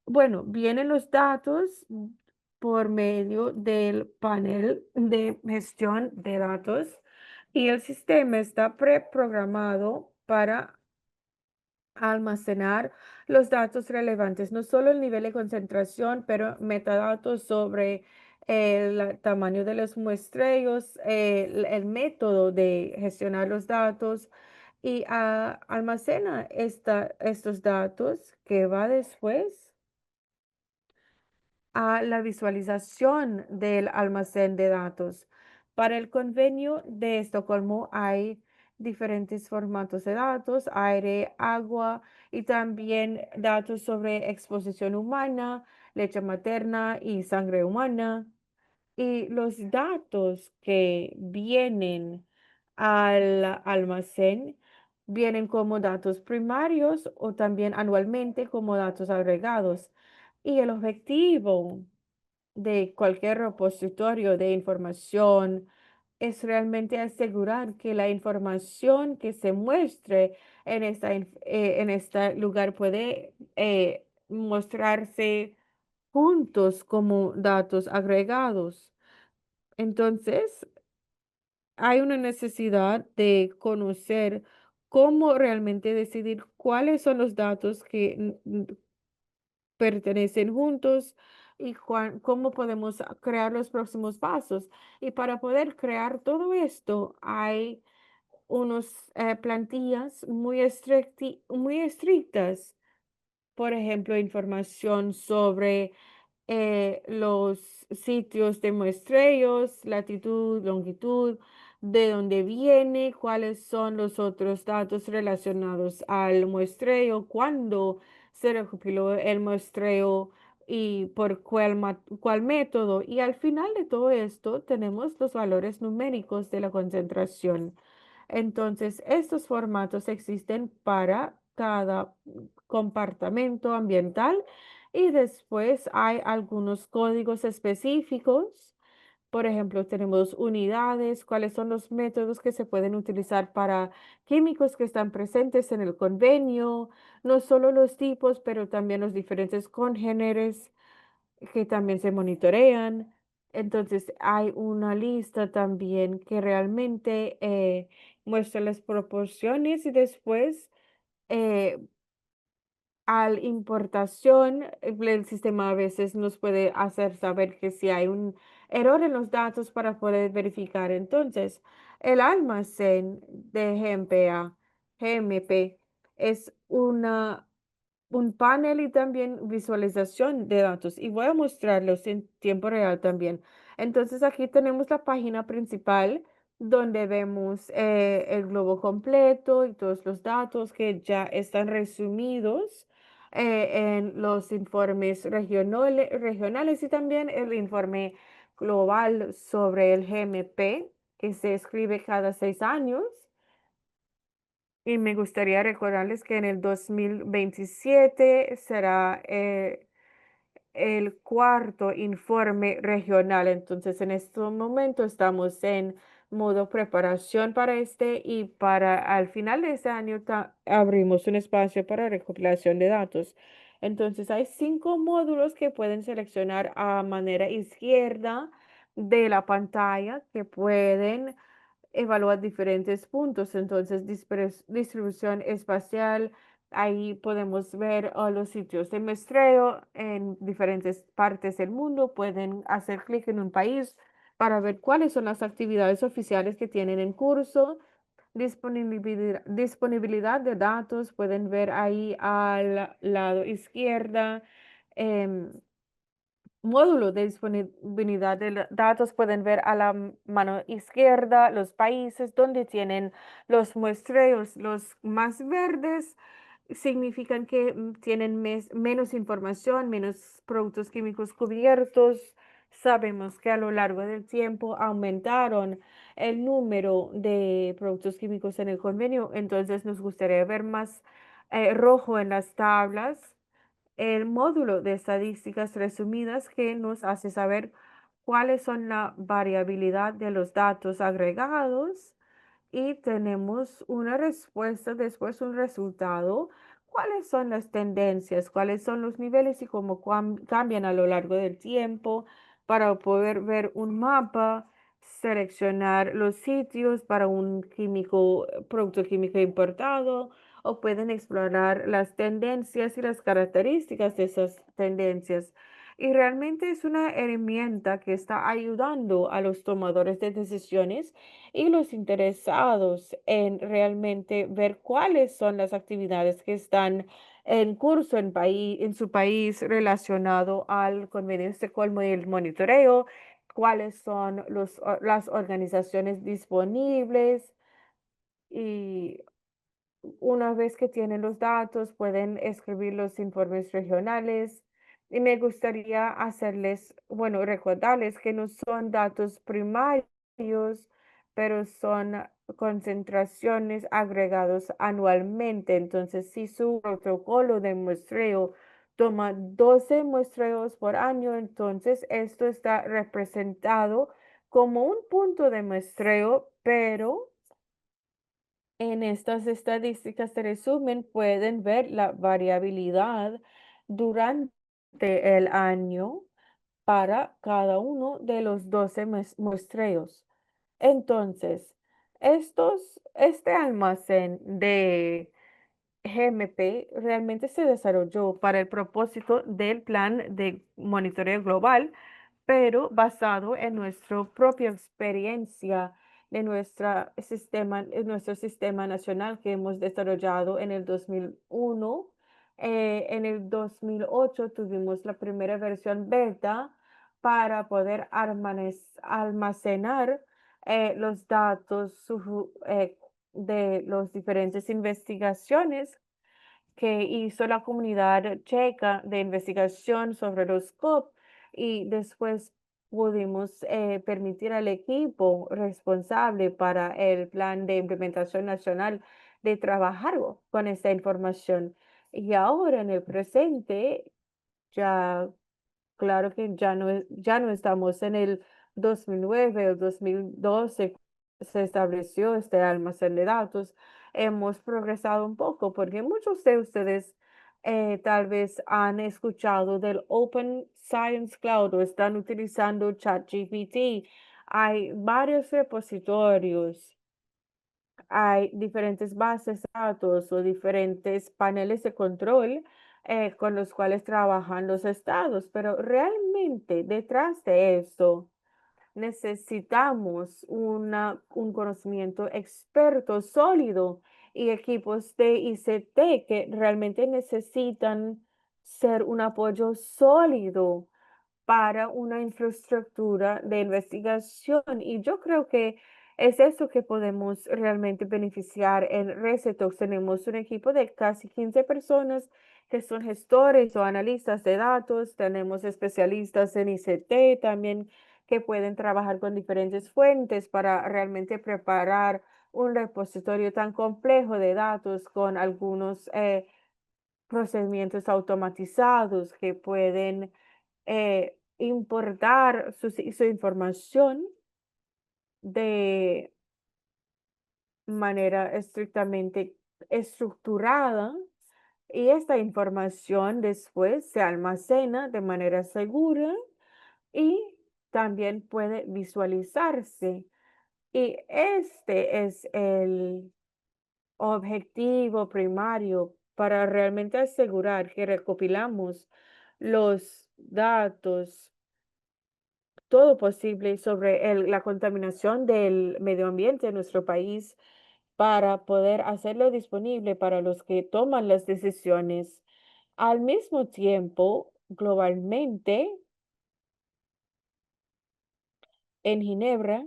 Bueno, vienen los datos por medio del panel de gestión de datos y el sistema está preprogramado para almacenar los datos relevantes, no solo el nivel de concentración, pero metadatos sobre el tamaño de los muestreos, el método de gestionar los datos y almacena estos datos que va después a la visualización del almacén de datos. Para el convenio de Estocolmo hay diferentes formatos de datos, aire, agua y también datos sobre exposición humana, leche materna y sangre humana. Y los datos que vienen al almacén vienen como datos primarios o también anualmente como datos agregados. Y el objetivo de cualquier repositorio de información es realmente asegurar que la información que se muestre en este lugar puede mostrarse juntos como datos agregados. Entonces, hay una necesidad de conocer cómo realmente decidir cuáles son los datos que pertenecen juntos y cómo podemos crear los próximos pasos. Y para poder crear todo esto, hay unos plantillas muy estrictas. Por ejemplo, información sobre los sitios de muestreos, latitud, longitud, de dónde viene, cuáles son los otros datos relacionados al muestreo, cuándo se recopiló el muestreo y por cuál método. Y al final de todo esto tenemos los valores numéricos de la concentración. Entonces, estos formatos existen para cada compartimento ambiental y después hay algunos códigos específicos. Por ejemplo, tenemos unidades, cuáles son los métodos que se pueden utilizar para químicos que están presentes en el convenio, no solo los tipos, pero también los diferentes congéneres que también se monitorean. Entonces, hay una lista también que realmente muestra las proporciones y después eh, al importación, el sistema a veces nos puede hacer saber que si hay un error en los datos para poder verificar. Entonces, el almacén de GMP es un panel y también visualización de datos y voy a mostrarlos en tiempo real también. Entonces aquí tenemos la página principal donde vemos el globo completo y todos los datos que ya están resumidos en los informes regionales y también el informe global sobre el GMP que se escribe cada 6 años. Y me gustaría recordarles que en el 2027 será el cuarto informe regional. Entonces, en este momento estamos en modo preparación para este y para al final de este año abrimos un espacio para recopilación de datos. Entonces, hay 5 módulos que pueden seleccionar a manera izquierda de la pantalla que pueden evaluar diferentes puntos. Entonces, distribución espacial, ahí podemos ver los sitios de muestreo en diferentes partes del mundo. Pueden hacer clic en un país para ver cuáles son las actividades oficiales que tienen en curso. Disponibilidad de datos, pueden ver ahí al lado izquierda. em, Módulo de disponibilidad de datos pueden ver a la mano izquierda los países donde tienen los muestreos. Los más verdes significan que tienen menos información, menos productos químicos cubiertos. Sabemos que a lo largo del tiempo aumentaron el número de productos químicos en el convenio, entonces nos gustaría ver más rojo en las tablas, el módulo de estadísticas resumidas que nos hace saber cuáles son la variabilidad de los datos agregados y tenemos una respuesta, después un resultado, cuáles son las tendencias, cuáles son los niveles y cómo cambian a lo largo del tiempo para poder ver un mapa, seleccionar los sitios para un producto químico importado o pueden explorar las tendencias y las características de esas tendencias. Y realmente es una herramienta que está ayudando a los tomadores de decisiones y los interesados en realmente ver cuáles son las actividades que están en curso en su país relacionado al convenio de Estocolmo y el monitoreo, cuáles son las organizaciones disponibles y una vez que tienen los datos, pueden escribir los informes regionales. Y me gustaría hacerles, bueno, recordarles que no son datos primarios, pero son concentraciones agregados anualmente. Entonces, si su protocolo de muestreo toma 12 muestreos por año, entonces esto está representado como un punto de muestreo, pero en estas estadísticas de resumen pueden ver la variabilidad durante el año para cada uno de los 12 muestreos. Entonces, este almacén de GMP realmente se desarrolló para el propósito del plan de monitoreo global, pero basado en nuestra propia experiencia de nuestro sistema nacional que hemos desarrollado en el 2001. En el 2008 tuvimos la primera versión beta para poder almacenar los datos de las diferentes investigaciones que hizo la comunidad checa de investigación sobre los COP y después pudimos permitir al equipo responsable para el plan de implementación nacional de trabajar con esta información. Y ahora en el presente ya claro que ya no estamos en el 2009 o 2012, se estableció este almacén de datos. Hemos progresado un poco porque muchos de ustedes tal vez han escuchado del Open Science Cloud o están utilizando ChatGPT. Hay varios repositorios, hay diferentes bases de datos o diferentes paneles de control con los cuales trabajan los estados, pero realmente detrás de eso necesitamos un conocimiento experto, sólido y equipos de ICT que realmente necesitan ser un apoyo sólido para una infraestructura de investigación. Y yo creo que es eso que podemos realmente beneficiar en Resetox. Tenemos un equipo de casi 15 personas que son gestores o analistas de datos. Tenemos especialistas en ICT también que pueden trabajar con diferentes fuentes para realmente preparar un repositorio tan complejo de datos con algunos procedimientos automatizados que pueden importar su información de manera estrictamente estructurada y esta información después se almacena de manera segura y también puede visualizarse. Y este es el objetivo primario para realmente asegurar que recopilamos los datos todo posible sobre la contaminación del medio ambiente en nuestro país para poder hacerlo disponible para los que toman las decisiones. Al mismo tiempo, globalmente, en Ginebra,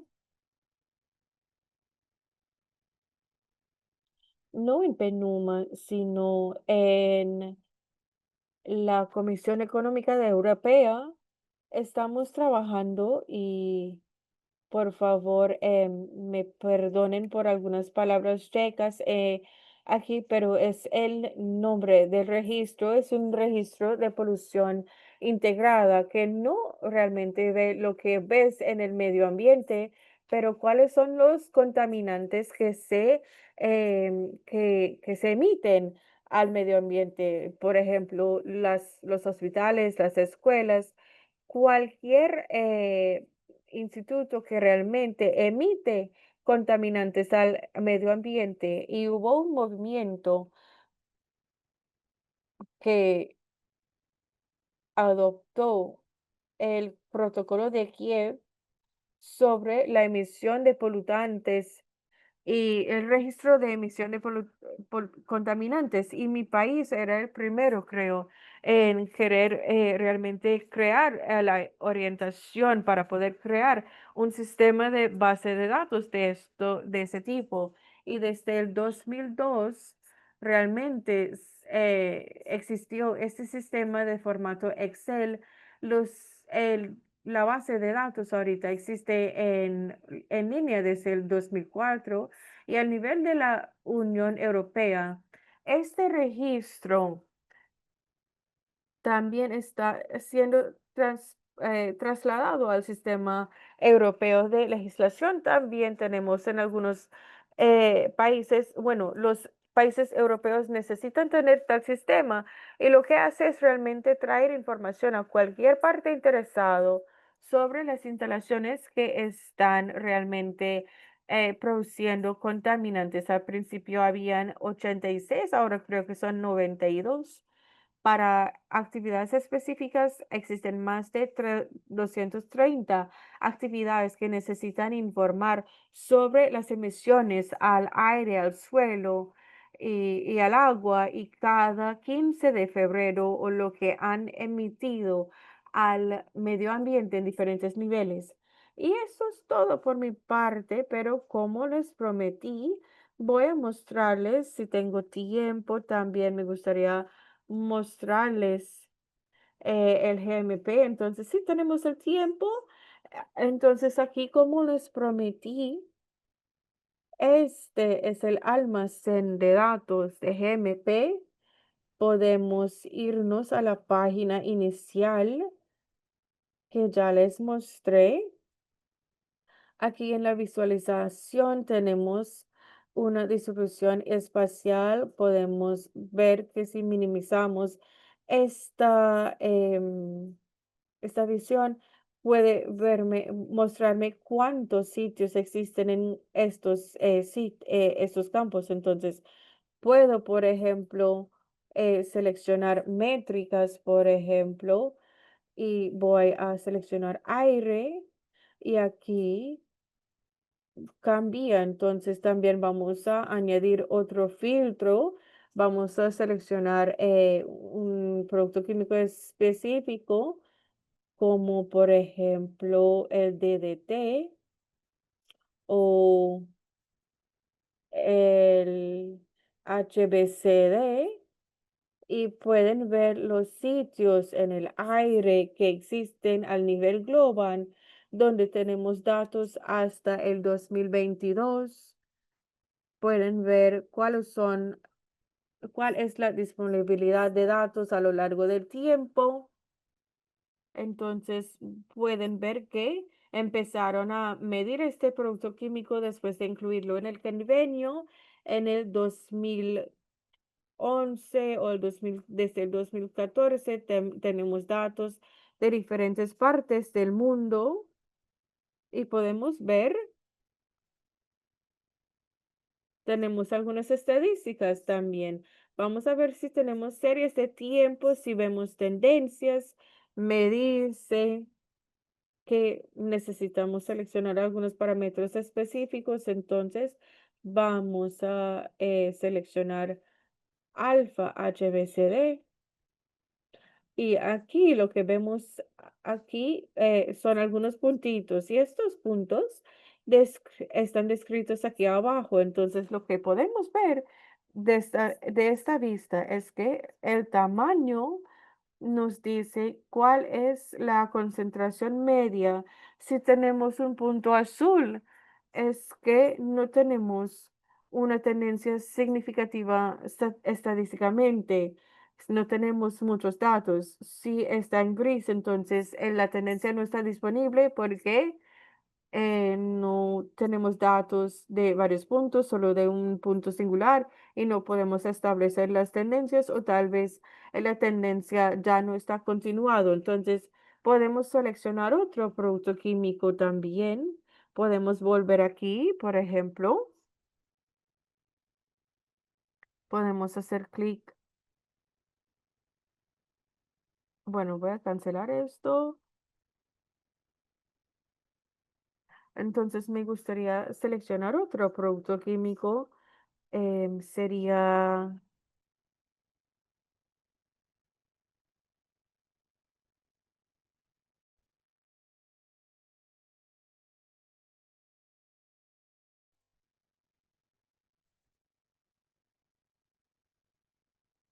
no en PENUMA, sino en la Comisión Económica de Europea, estamos trabajando y por favor, me perdonen por algunas palabras checas aquí, pero es el nombre del registro, es un registro de polución integrada que no realmente ve lo que ves en el medio ambiente, pero cuáles son los contaminantes que se emiten al medio ambiente. Por ejemplo, los hospitales, las escuelas, cualquier instituto que realmente emite contaminantes al medio ambiente y hubo un movimiento que adoptó el protocolo de Kiev sobre la emisión de polutantes y el registro de emisión de contaminantes. Y mi país era el primero, creo, en querer realmente crear la orientación para poder crear un sistema de base de datos de ese tipo. Y desde el 2002 realmente existió este sistema de formato Excel. La base de datos ahorita existe en línea desde el 2004 y al nivel de la Unión Europea, este registro también está siendo trasladado al sistema europeo de legislación. También tenemos en algunos países, bueno, los países europeos necesitan tener tal sistema y lo que hace es realmente traer información a cualquier parte interesado sobre las instalaciones que están realmente produciendo contaminantes. Al principio habían 86, ahora creo que son 92. Para actividades específicas existen más de 230 actividades que necesitan informar sobre las emisiones al aire, al suelo y al agua y cada 15 de febrero o lo que han emitido al medio ambiente en diferentes niveles. Y eso es todo por mi parte, pero como les prometí, voy a mostrarles si tengo tiempo. También me gustaría mostrarles el GMP. Entonces, si tenemos el tiempo, entonces aquí, como les prometí, este es el almacén de datos de GMP. Podemos irnos a la página inicial que ya les mostré. Aquí en la visualización tenemos una distribución espacial. Podemos ver que si minimizamos esta, esta visión, puede mostrarme cuántos sitios existen en estos, estos campos. Entonces, puedo, por ejemplo, seleccionar métricas, por ejemplo, y voy a seleccionar aire. Y aquí cambia, entonces también vamos a añadir otro filtro. Vamos a seleccionar un producto químico específico, como por ejemplo el DDT o el HBCD. Y pueden ver los sitios en el aire que existen al nivel global, donde tenemos datos hasta el 2022. Pueden ver cuál es la disponibilidad de datos a lo largo del tiempo. Entonces, pueden ver que empezaron a medir este producto químico después de incluirlo en el convenio en el 2011 o desde el 2014. Tenemos datos de diferentes partes del mundo y podemos ver. Tenemos algunas estadísticas también. Vamos a ver si tenemos series de tiempo, si vemos tendencias, medirse que necesitamos seleccionar algunos parámetros específicos. Entonces, vamos a seleccionar alfa HBCD. Y aquí lo que vemos aquí son algunos puntitos y estos puntos están descritos aquí abajo. Entonces lo que podemos ver de esta vista es que el tamaño nos dice cuál es la concentración media. Si tenemos un punto azul, es que no tenemos una tendencia significativa estadísticamente. No tenemos muchos datos. Si está en gris, entonces la tendencia no está disponible porque no tenemos datos de varios puntos, solo de un punto singular y no podemos establecer las tendencias o tal vez la tendencia ya no está continuado. Entonces, podemos seleccionar otro producto químico también. Podemos volver aquí, por ejemplo, podemos hacer clic. Bueno, voy a cancelar esto. Entonces, me gustaría seleccionar otro producto químico. Sería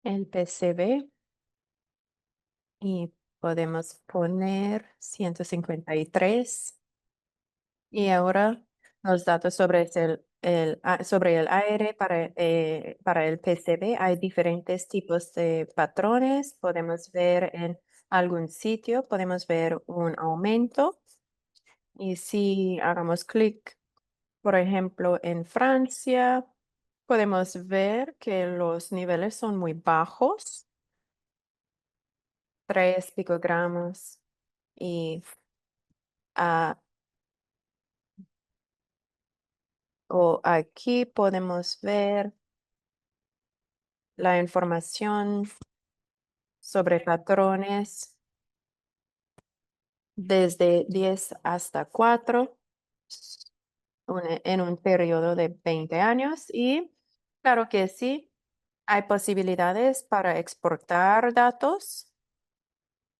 el PCB y podemos poner 153. Y ahora los datos sobre sobre el aire para el PCB. Hay diferentes tipos de patrones. Podemos ver en algún sitio, podemos ver un aumento. Y si hagamos clic, por ejemplo, en Francia, podemos ver que los niveles son muy bajos, 3 picogramos. Y ah, o aquí podemos ver la información sobre patrones desde 10 hasta 4 en un periodo de 20 años. Y claro que sí, hay posibilidades para exportar datos.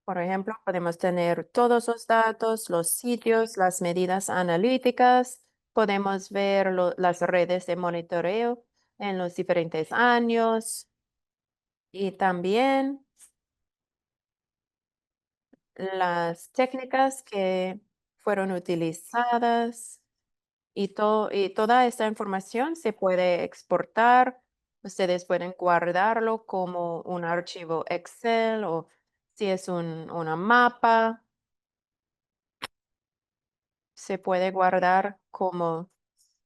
Por ejemplo, podemos tener todos los datos, los sitios, las medidas analíticas. Podemos ver las redes de monitoreo en los diferentes años y también las técnicas que fueron utilizadas y toda esta información se puede exportar. Ustedes pueden guardarlo como un archivo Excel o si es una mapa, se puede guardar como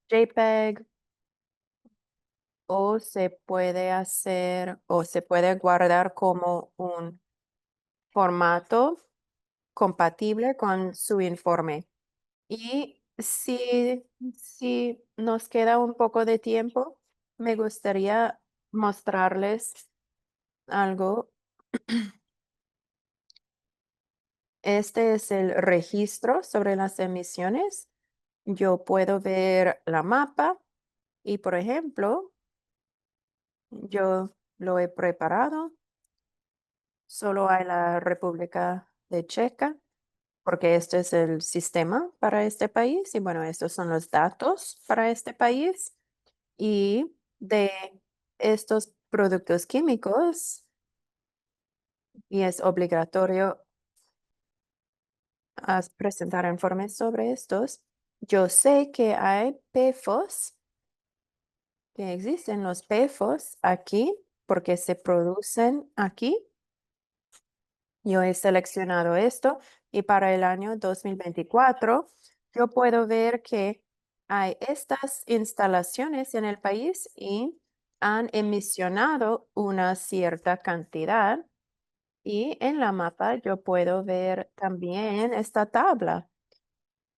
JPEG o se puede hacer o se puede guardar como un formato compatible con su informe. Y si nos queda un poco de tiempo, me gustaría mostrarles algo. Este es el registro sobre las emisiones. Yo puedo ver la mapa y, por ejemplo, yo lo he preparado. Solo hay la República de Checa, porque este es el sistema para este país y bueno, estos son los datos para este país. Y de estos productos químicos, y es obligatorio presentar informes sobre estos. Yo sé que hay PFOS, que existen los PFOS aquí, porque se producen aquí. Yo he seleccionado esto y para el año 2024 yo puedo ver que hay estas instalaciones en el país y han emisionado una cierta cantidad y en la mapa yo puedo ver también esta tabla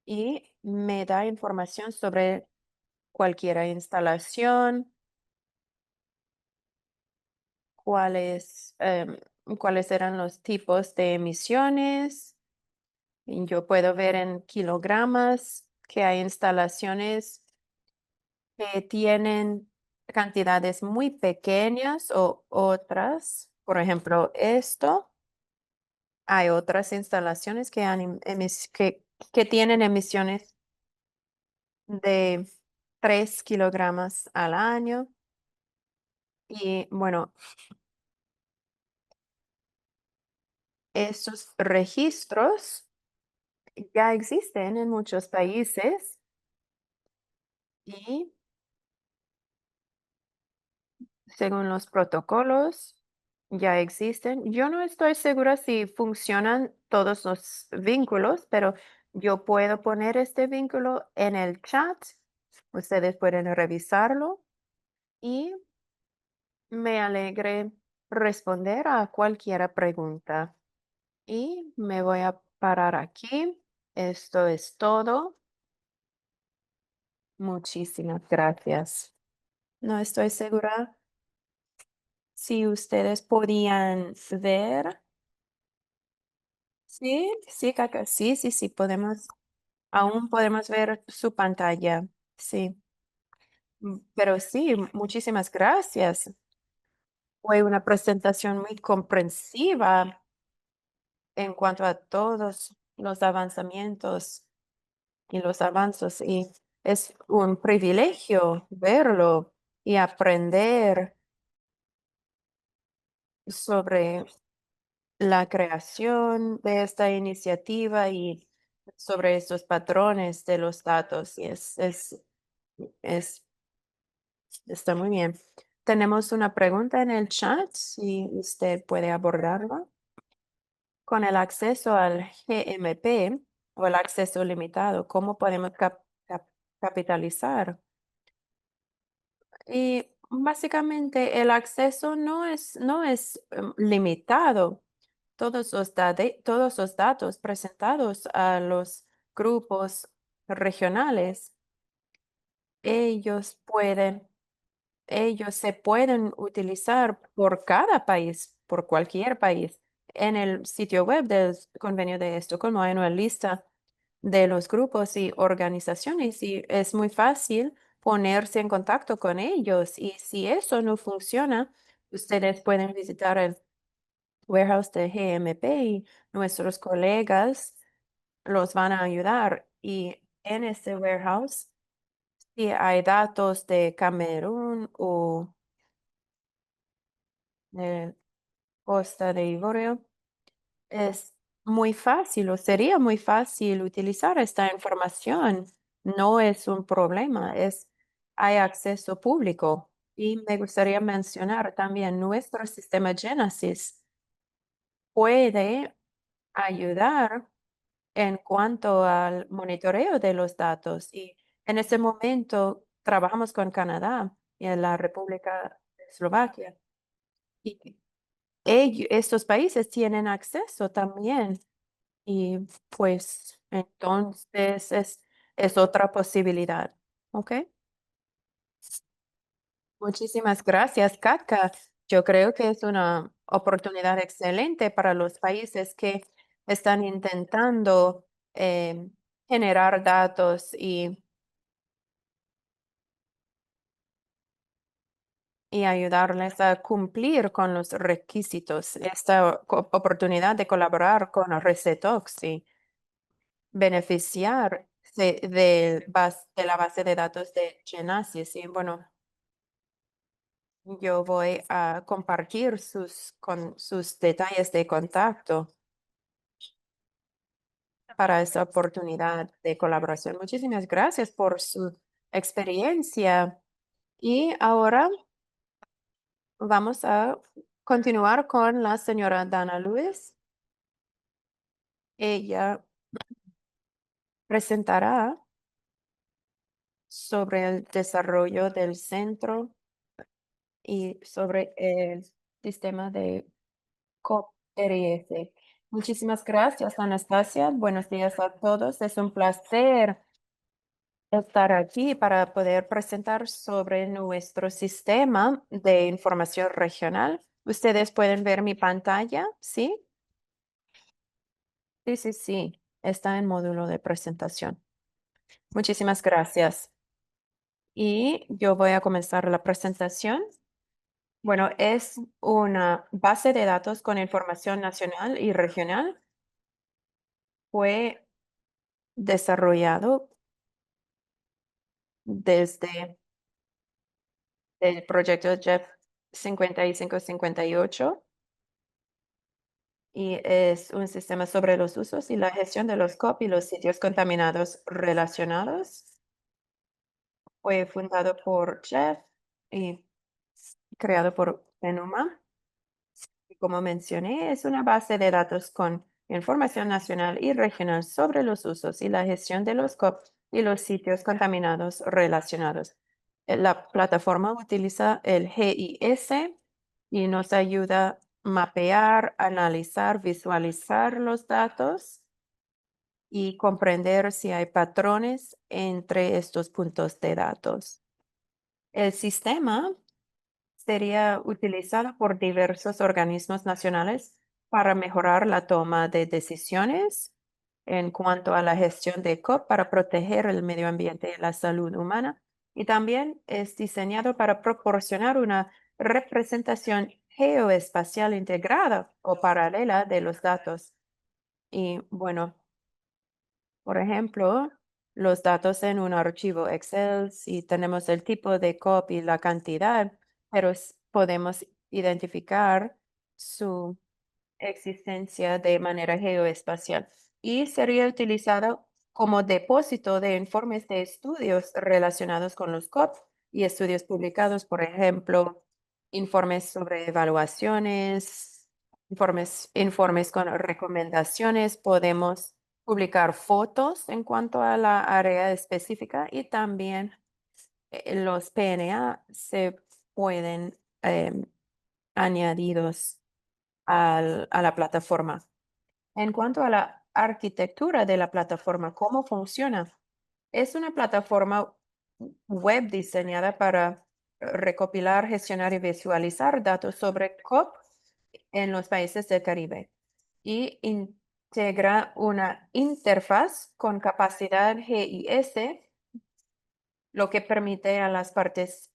y me da información sobre cualquier instalación, cuáles, cuáles eran los tipos de emisiones. Y yo puedo ver en kilogramas que hay instalaciones que tienen cantidades muy pequeñas o otras. Por ejemplo, esto, hay otras instalaciones que, que tienen emisiones de 3 kilogramos al año. Y bueno, estos registros ya existen en muchos países y según los protocolos ya existen. Yo no estoy segura si funcionan todos los vínculos, pero yo puedo poner este vínculo en el chat. Ustedes pueden revisarlo y me alegre responder a cualquier pregunta. Y me voy a parar aquí. Esto es todo. Muchísimas gracias. No estoy segura si ustedes podían ver. Sí, sí, sí, sí, sí, aún podemos ver su pantalla. Sí, pero sí, muchísimas gracias. Fue una presentación muy comprensiva en cuanto a todos los avanzamientos y los avances y es un privilegio verlo y aprender sobre la creación de esta iniciativa y sobre estos patrones de los datos. Y es, está muy bien. Tenemos una pregunta en el chat, si usted puede abordarla. Con el acceso al GMP o el acceso limitado, ¿cómo podemos capitalizar? Y básicamente el acceso no es limitado. Todos los datos presentados a los grupos regionales, ellos pueden ellos se pueden utilizar por cada país, por cualquier país. En el sitio web del Convenio de Estocolmo hay una lista de los grupos y organizaciones y es muy fácil ponerse en contacto con ellos. Y si eso no funciona, ustedes pueden visitar el warehouse de GMP y nuestros colegas los van a ayudar. Y en este warehouse, si hay datos de Camerún o de Costa de Ivorios, es muy fácil o sería muy fácil utilizar esta información. No es un problema, hay acceso público. Y me gustaría mencionar también nuestro sistema Genesis puede ayudar en cuanto al monitoreo de los datos. Y en este momento trabajamos con Canadá y en la República de Eslovaquia. Y estos países tienen acceso también. Y pues entonces es otra posibilidad. ¿Ok? Muchísimas gracias, Katka. Yo creo que es una oportunidad excelente para los países que están intentando generar datos y ayudarles a cumplir con los requisitos. Esta oportunidad de colaborar con Recetox y beneficiar de la base de datos de Genesis. Y bueno, yo voy a compartir sus detalles de contacto para esta oportunidad de colaboración. Muchísimas gracias por su experiencia. Y ahora vamos a continuar con la señora Dana Lewis. Ella presentará sobre el desarrollo del centro y sobre el sistema de COP-RS. Muchísimas gracias, Anastasia. Buenos días a todos. Es un placer estar aquí para poder presentar sobre nuestro sistema de información regional. Ustedes pueden ver mi pantalla, ¿sí? Sí, sí, sí. Está en módulo de presentación. Muchísimas gracias. Y yo voy a comenzar la presentación. Bueno, es una base de datos con información nacional y regional. Fue desarrollado desde el proyecto JEF 5558 y es un sistema sobre los usos y la gestión de los COP y los sitios contaminados relacionados. Fue fundado por JEF y creado por PENUMA. Y como mencioné, es una base de datos con información nacional y regional sobre los usos y la gestión de los COP y los sitios contaminados relacionados. La plataforma utiliza el GIS y nos ayuda a mapear, analizar, visualizar los datos y comprender si hay patrones entre estos puntos de datos. El sistema sería utilizado por diversos organismos nacionales para mejorar la toma de decisiones en cuanto a la gestión de COP para proteger el medio ambiente y la salud humana. Y también es diseñado para proporcionar una representación geoespacial integrada o paralela de los datos. Y bueno, por ejemplo, los datos en un archivo Excel, si tenemos el tipo de copy, la cantidad, pero podemos identificar su existencia de manera geoespacial y sería utilizado como depósito de informes de estudios relacionados con los COP y estudios publicados, por ejemplo, informes sobre evaluaciones, informes con recomendaciones. Podemos publicar fotos en cuanto a la área específica y también los PNA se pueden añadidos a la plataforma. En cuanto a la arquitectura de la plataforma, ¿cómo funciona? Es una plataforma web diseñada para recopilar, gestionar y visualizar datos sobre COP en los países del Caribe y integra una interfaz con capacidad GIS, lo que permite a las partes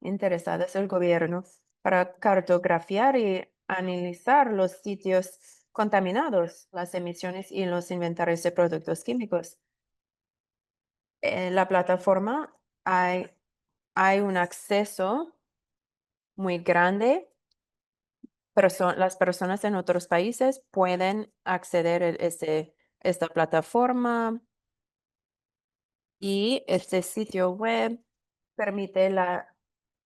interesadas del gobierno para cartografiar y analizar los sitios contaminados, las emisiones y los inventarios de productos químicos. En la plataforma hay un acceso muy grande. Las personas en otros países pueden acceder a esta plataforma y este sitio web permite la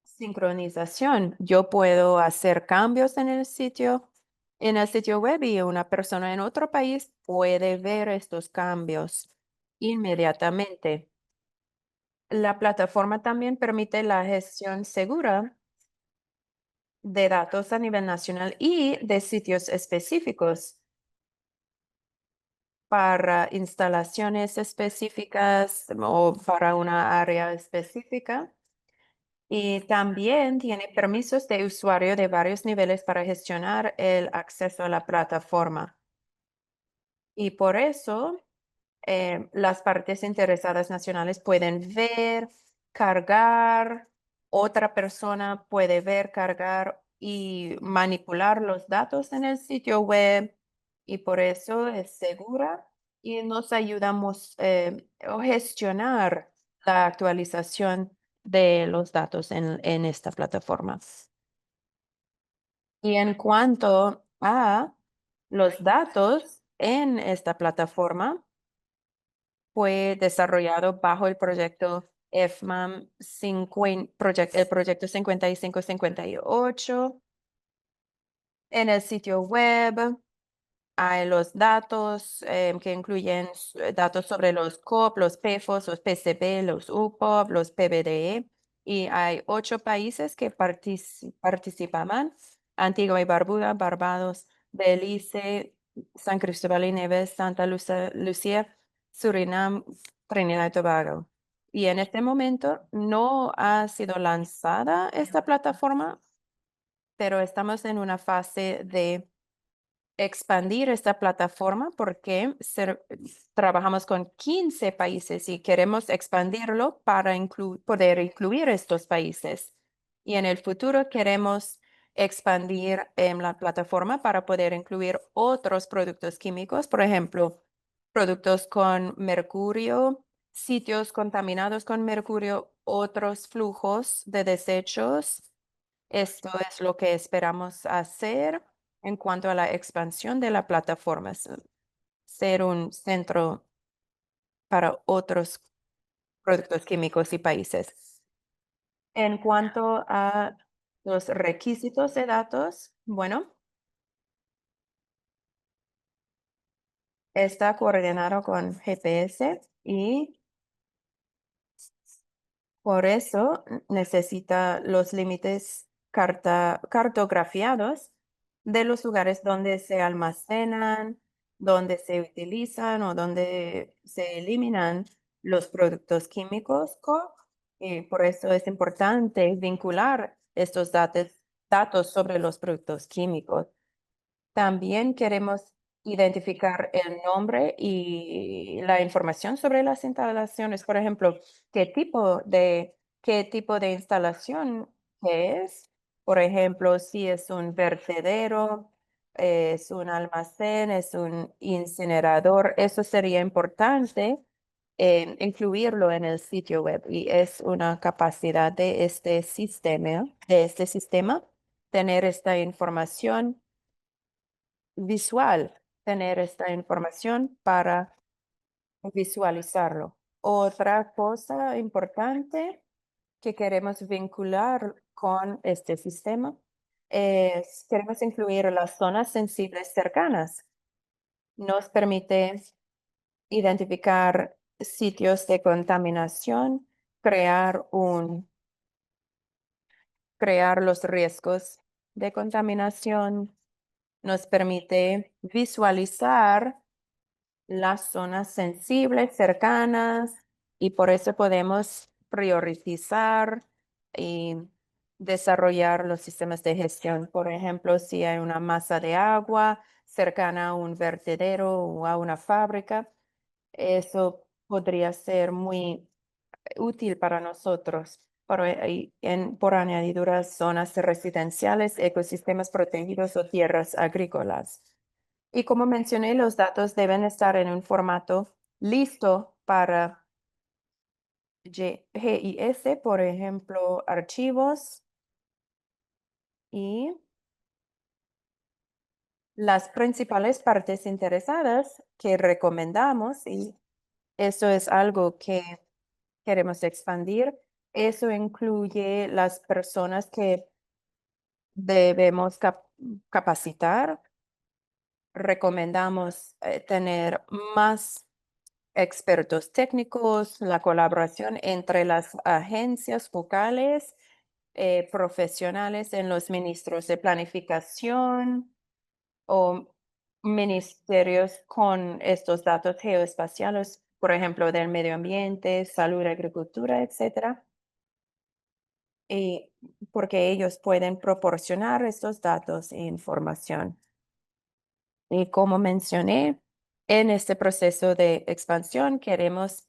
sincronización. Yo puedo hacer cambios en el sitio web y una persona en otro país puede ver estos cambios inmediatamente. La plataforma también permite la gestión segura de datos a nivel nacional y de sitios específicos para instalaciones específicas o para una área específica. Y también tiene permisos de usuario de varios niveles para gestionar el acceso a la plataforma. Y por eso las partes interesadas nacionales pueden ver, cargar, otra persona puede ver, cargar y manipular los datos en el sitio web y por eso es segura y nos ayudamos a gestionar la actualización de los datos en esta plataforma. Y en cuanto a los datos en esta plataforma, fue desarrollado bajo el proyecto FMAM 50, el proyecto 5558. En el sitio web hay los datos que incluyen datos sobre los COP, los PFOS, los PCB, los UPOP, los PBDE. Y hay 8 países que participaban: Antigua y Barbuda, Barbados, Belice, San Cristóbal y Neves, Santa Lucía, Surinam, Trinidad y Tobago. Y en este momento no ha sido lanzada esta plataforma, pero estamos en una fase de expandir esta plataforma porque trabajamos con 15 países y queremos expandirlo para poder incluir estos países. Y en el futuro queremos expandir la plataforma para poder incluir otros productos químicos, por ejemplo, productos con mercurio, sitios contaminados con mercurio, otros flujos de desechos. Esto es lo que esperamos hacer en cuanto a la expansión de la plataforma, ser un centro para otros productos químicos y países. En cuanto a los requisitos de datos, bueno, está coordinado con GPS y por eso necesita los límites cartografiados de los lugares donde se almacenan, donde se utilizan o donde se eliminan los productos químicos. Y por eso es importante vincular estos datos sobre los productos químicos. También queremos identificar el nombre y la información sobre las instalaciones. Por ejemplo, qué tipo de instalación es. Por ejemplo, si es un vertedero, es un almacén, es un incinerador. Eso sería importante incluirlo en el sitio web y es una capacidad de este sistema, tener esta información visual, tener esta información para visualizarlo. Otra cosa importante que queremos vincular con este sistema queremos incluir las zonas sensibles cercanas. Nos permite identificar sitios de contaminación, crear crear los riesgos de contaminación, nos permite visualizar las zonas sensibles cercanas y por eso podemos priorizar y desarrollar los sistemas de gestión. Por ejemplo, si hay una masa de agua cercana a un vertedero o a una fábrica, eso podría ser muy útil para nosotros. Por añadidura, zonas residenciales, ecosistemas protegidos o tierras agrícolas. Y como mencioné, los datos deben estar en un formato listo para GIS, por ejemplo, archivos y las principales partes interesadas que recomendamos, y eso es algo que queremos expandir. Eso incluye las personas que debemos capacitar. Recomendamos tener más expertos técnicos, la colaboración entre las agencias focales, profesionales en los ministros de planificación o ministerios con estos datos geoespaciales, por ejemplo, del medio ambiente, salud, agricultura, etcétera. Y porque ellos pueden proporcionar estos datos e información. Y como mencioné, en este proceso de expansión queremos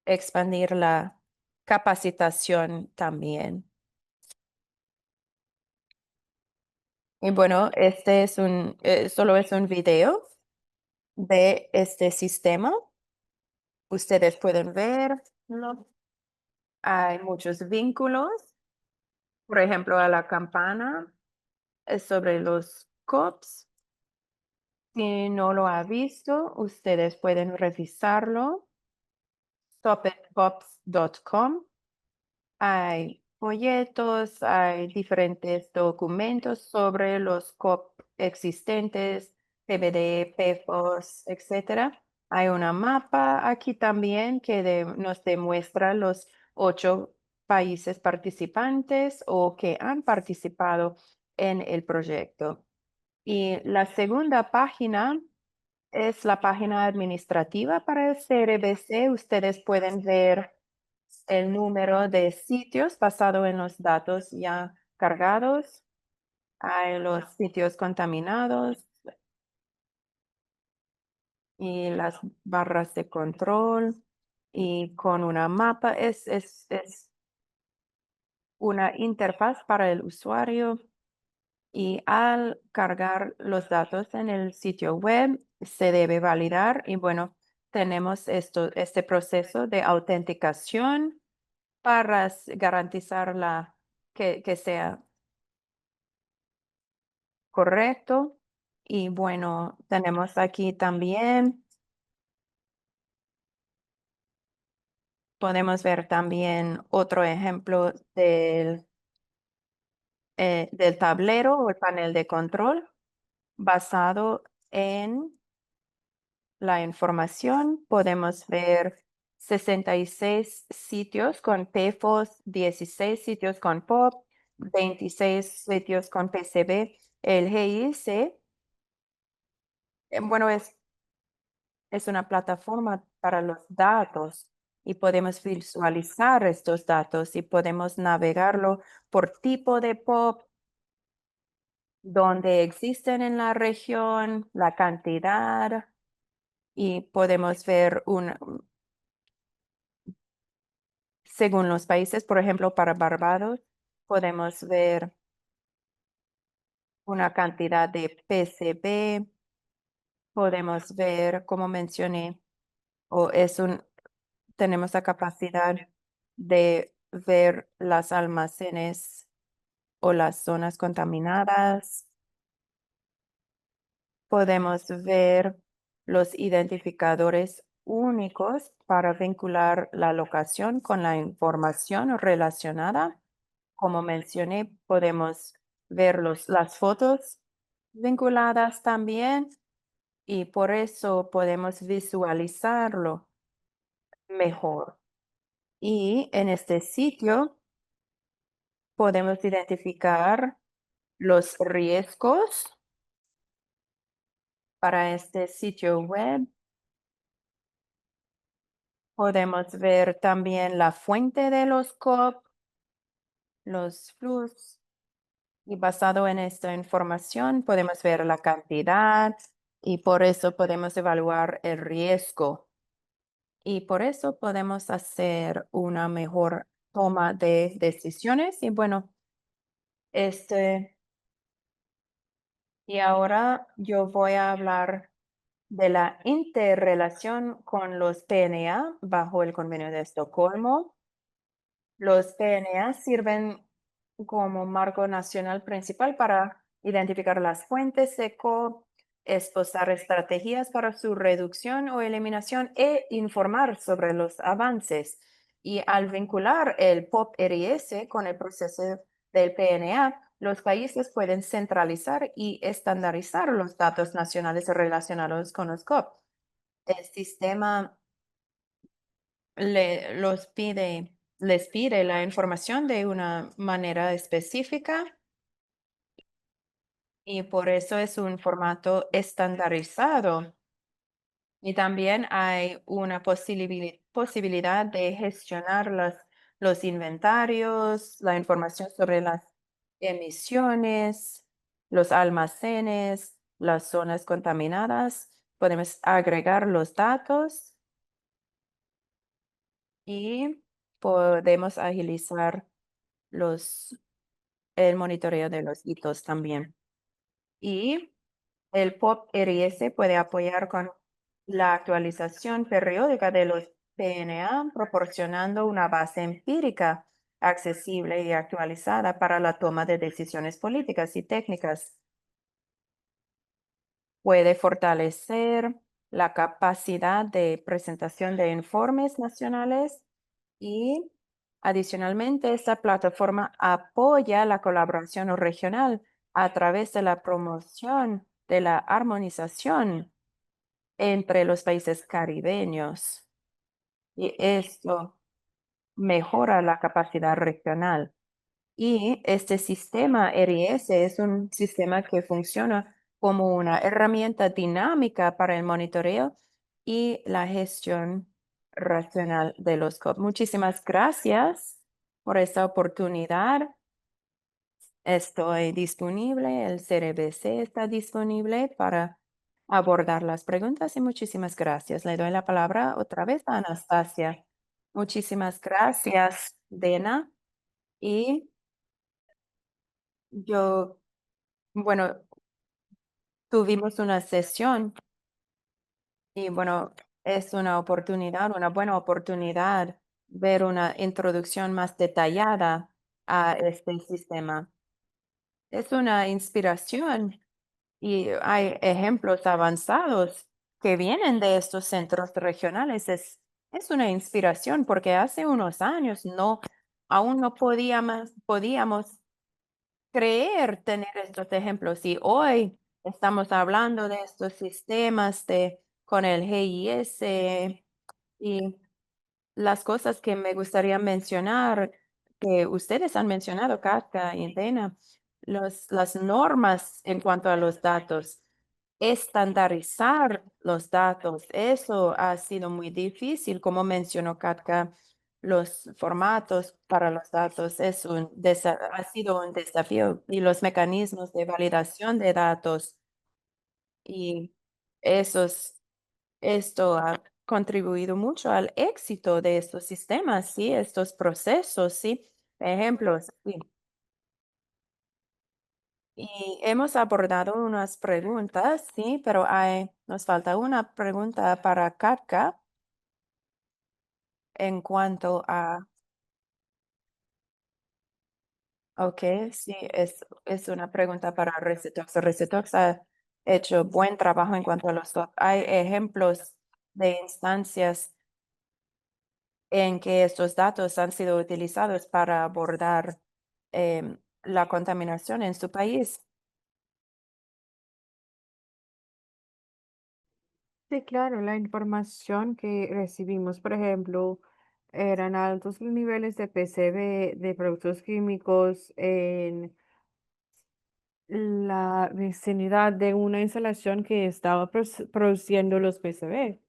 expandir la capacitación también. Y bueno, este es solo es un video de este sistema. Ustedes pueden verlo. Hay muchos vínculos, por ejemplo, a la campana sobre los COPs. Si no lo ha visto, ustedes pueden revisarlo. stopitpops.com. Hay folletos, hay diferentes documentos sobre los COP existentes, PBD, PFOS, etcétera. Hay una mapa aquí también que nos demuestra los 8 países participantes o que han participado en el proyecto. Y la segunda página es la página administrativa para el CRBC. Ustedes pueden ver el número de sitios basado en los datos ya cargados. Hay los sitios contaminados y las barras de control. Y con una mapa es una interfaz para el usuario. Y al cargar los datos en el sitio web, se debe validar. Y bueno, tenemos este proceso de autenticación para garantizar que sea correcto. Y bueno, tenemos aquí también, podemos ver también otro ejemplo del tablero o el panel de control basado en la información. Podemos ver 66 sitios con PFOS, 16 sitios con POP, 26 sitios con PCB. El GIC, bueno, es una plataforma para los datos y podemos visualizar estos datos y podemos navegarlo por tipo de POP, donde existen en la región, la cantidad y podemos ver según los países, por ejemplo, para Barbados, podemos ver una cantidad de PCB, podemos ver, como mencioné, o tenemos la capacidad de ver las almacenes o las zonas contaminadas. Podemos ver los identificadores únicos para vincular la locación con la información relacionada. Como mencioné, podemos ver las fotos vinculadas también y por eso podemos visualizarlo mejor. Y en este sitio podemos identificar los riesgos para este sitio web. Podemos ver también la fuente de los COP, los flujos, y basado en esta información podemos ver la cantidad y por eso podemos evaluar el riesgo y por eso podemos hacer una mejor toma de decisiones. Y bueno, este, y ahora yo voy a hablar de la interrelación con los PNA bajo el Convenio de Estocolmo. Los PNA sirven como marco nacional principal para identificar las fuentes de CO, esbozar estrategias para su reducción o eliminación e informar sobre los avances. Y al vincular el POP-RS con el proceso del PNA, los países pueden centralizar y estandarizar los datos nacionales relacionados con los COP. El sistema les pide la información de una manera específica y por eso es un formato estandarizado. Y también hay una posibilidad de gestionar los inventarios, la información sobre las emisiones, los almacenes, las zonas contaminadas. Podemos agregar los datos y podemos agilizar los el monitoreo de los hitos también. Y el POP-RS puede apoyar con la actualización periódica de los PNA, proporcionando una base empírica accesible y actualizada para la toma de decisiones políticas y técnicas. Puede fortalecer la capacidad de presentación de informes nacionales y adicionalmente esta plataforma apoya la colaboración regional a través de la promoción de la armonización entre los países caribeños y esto mejora la capacidad regional. Y este sistema RS es un sistema que funciona como una herramienta dinámica para el monitoreo y la gestión racional de los COP. Muchísimas gracias por esta oportunidad. Estoy disponible, el CRBC está disponible para abordar las preguntas y muchísimas gracias. Le doy la palabra otra vez a Anastasia. Muchísimas gracias, Dena. Y yo bueno, tuvimos una sesión y bueno, es una oportunidad, una buena oportunidad ver una introducción más detallada a este sistema. Es una inspiración y hay ejemplos avanzados que vienen de estos centros regionales. Es una inspiración porque hace unos años aún no podíamos creer tener estos ejemplos y hoy estamos hablando de estos sistemas con el GIS y las cosas que me gustaría mencionar, que ustedes han mencionado, Katka y Dena, las normas en cuanto a los datos, estandarizar los datos, eso ha sido muy difícil, como mencionó Katka, los formatos para los datos ha sido un desafío y los mecanismos de validación de datos y esos esto ha contribuido mucho al éxito de estos sistemas, sí, estos procesos, sí, ejemplos, sí. Y hemos abordado unas preguntas, sí, pero nos falta una pregunta para Katka en cuanto a, ok, sí, es una pregunta para Recetox. Recetox ha hecho buen trabajo en cuanto a hay ejemplos de instancias en que estos datos han sido utilizados para abordar la contaminación en su país. Sí, claro, la información que recibimos, por ejemplo, eran altos los niveles de PCB de productos químicos en la vicinidad de una instalación que estaba produciendo los PCB.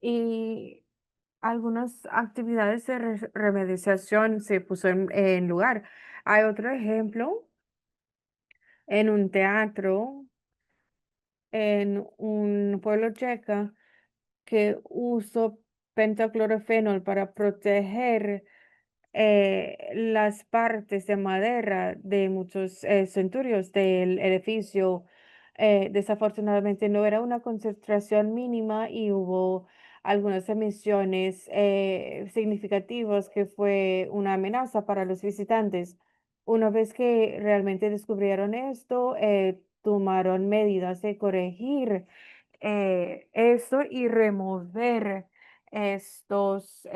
Y algunas actividades de remediación se puso en lugar. Hay otro ejemplo en un teatro en un pueblo checa que usó pentaclorofenol para proteger las partes de madera de muchos centurios del edificio. Desafortunadamente no era una concentración mínima y hubo algunas emisiones significativas que fue una amenaza para los visitantes. Una vez que realmente descubrieron esto, tomaron medidas de corregir eso y remover estos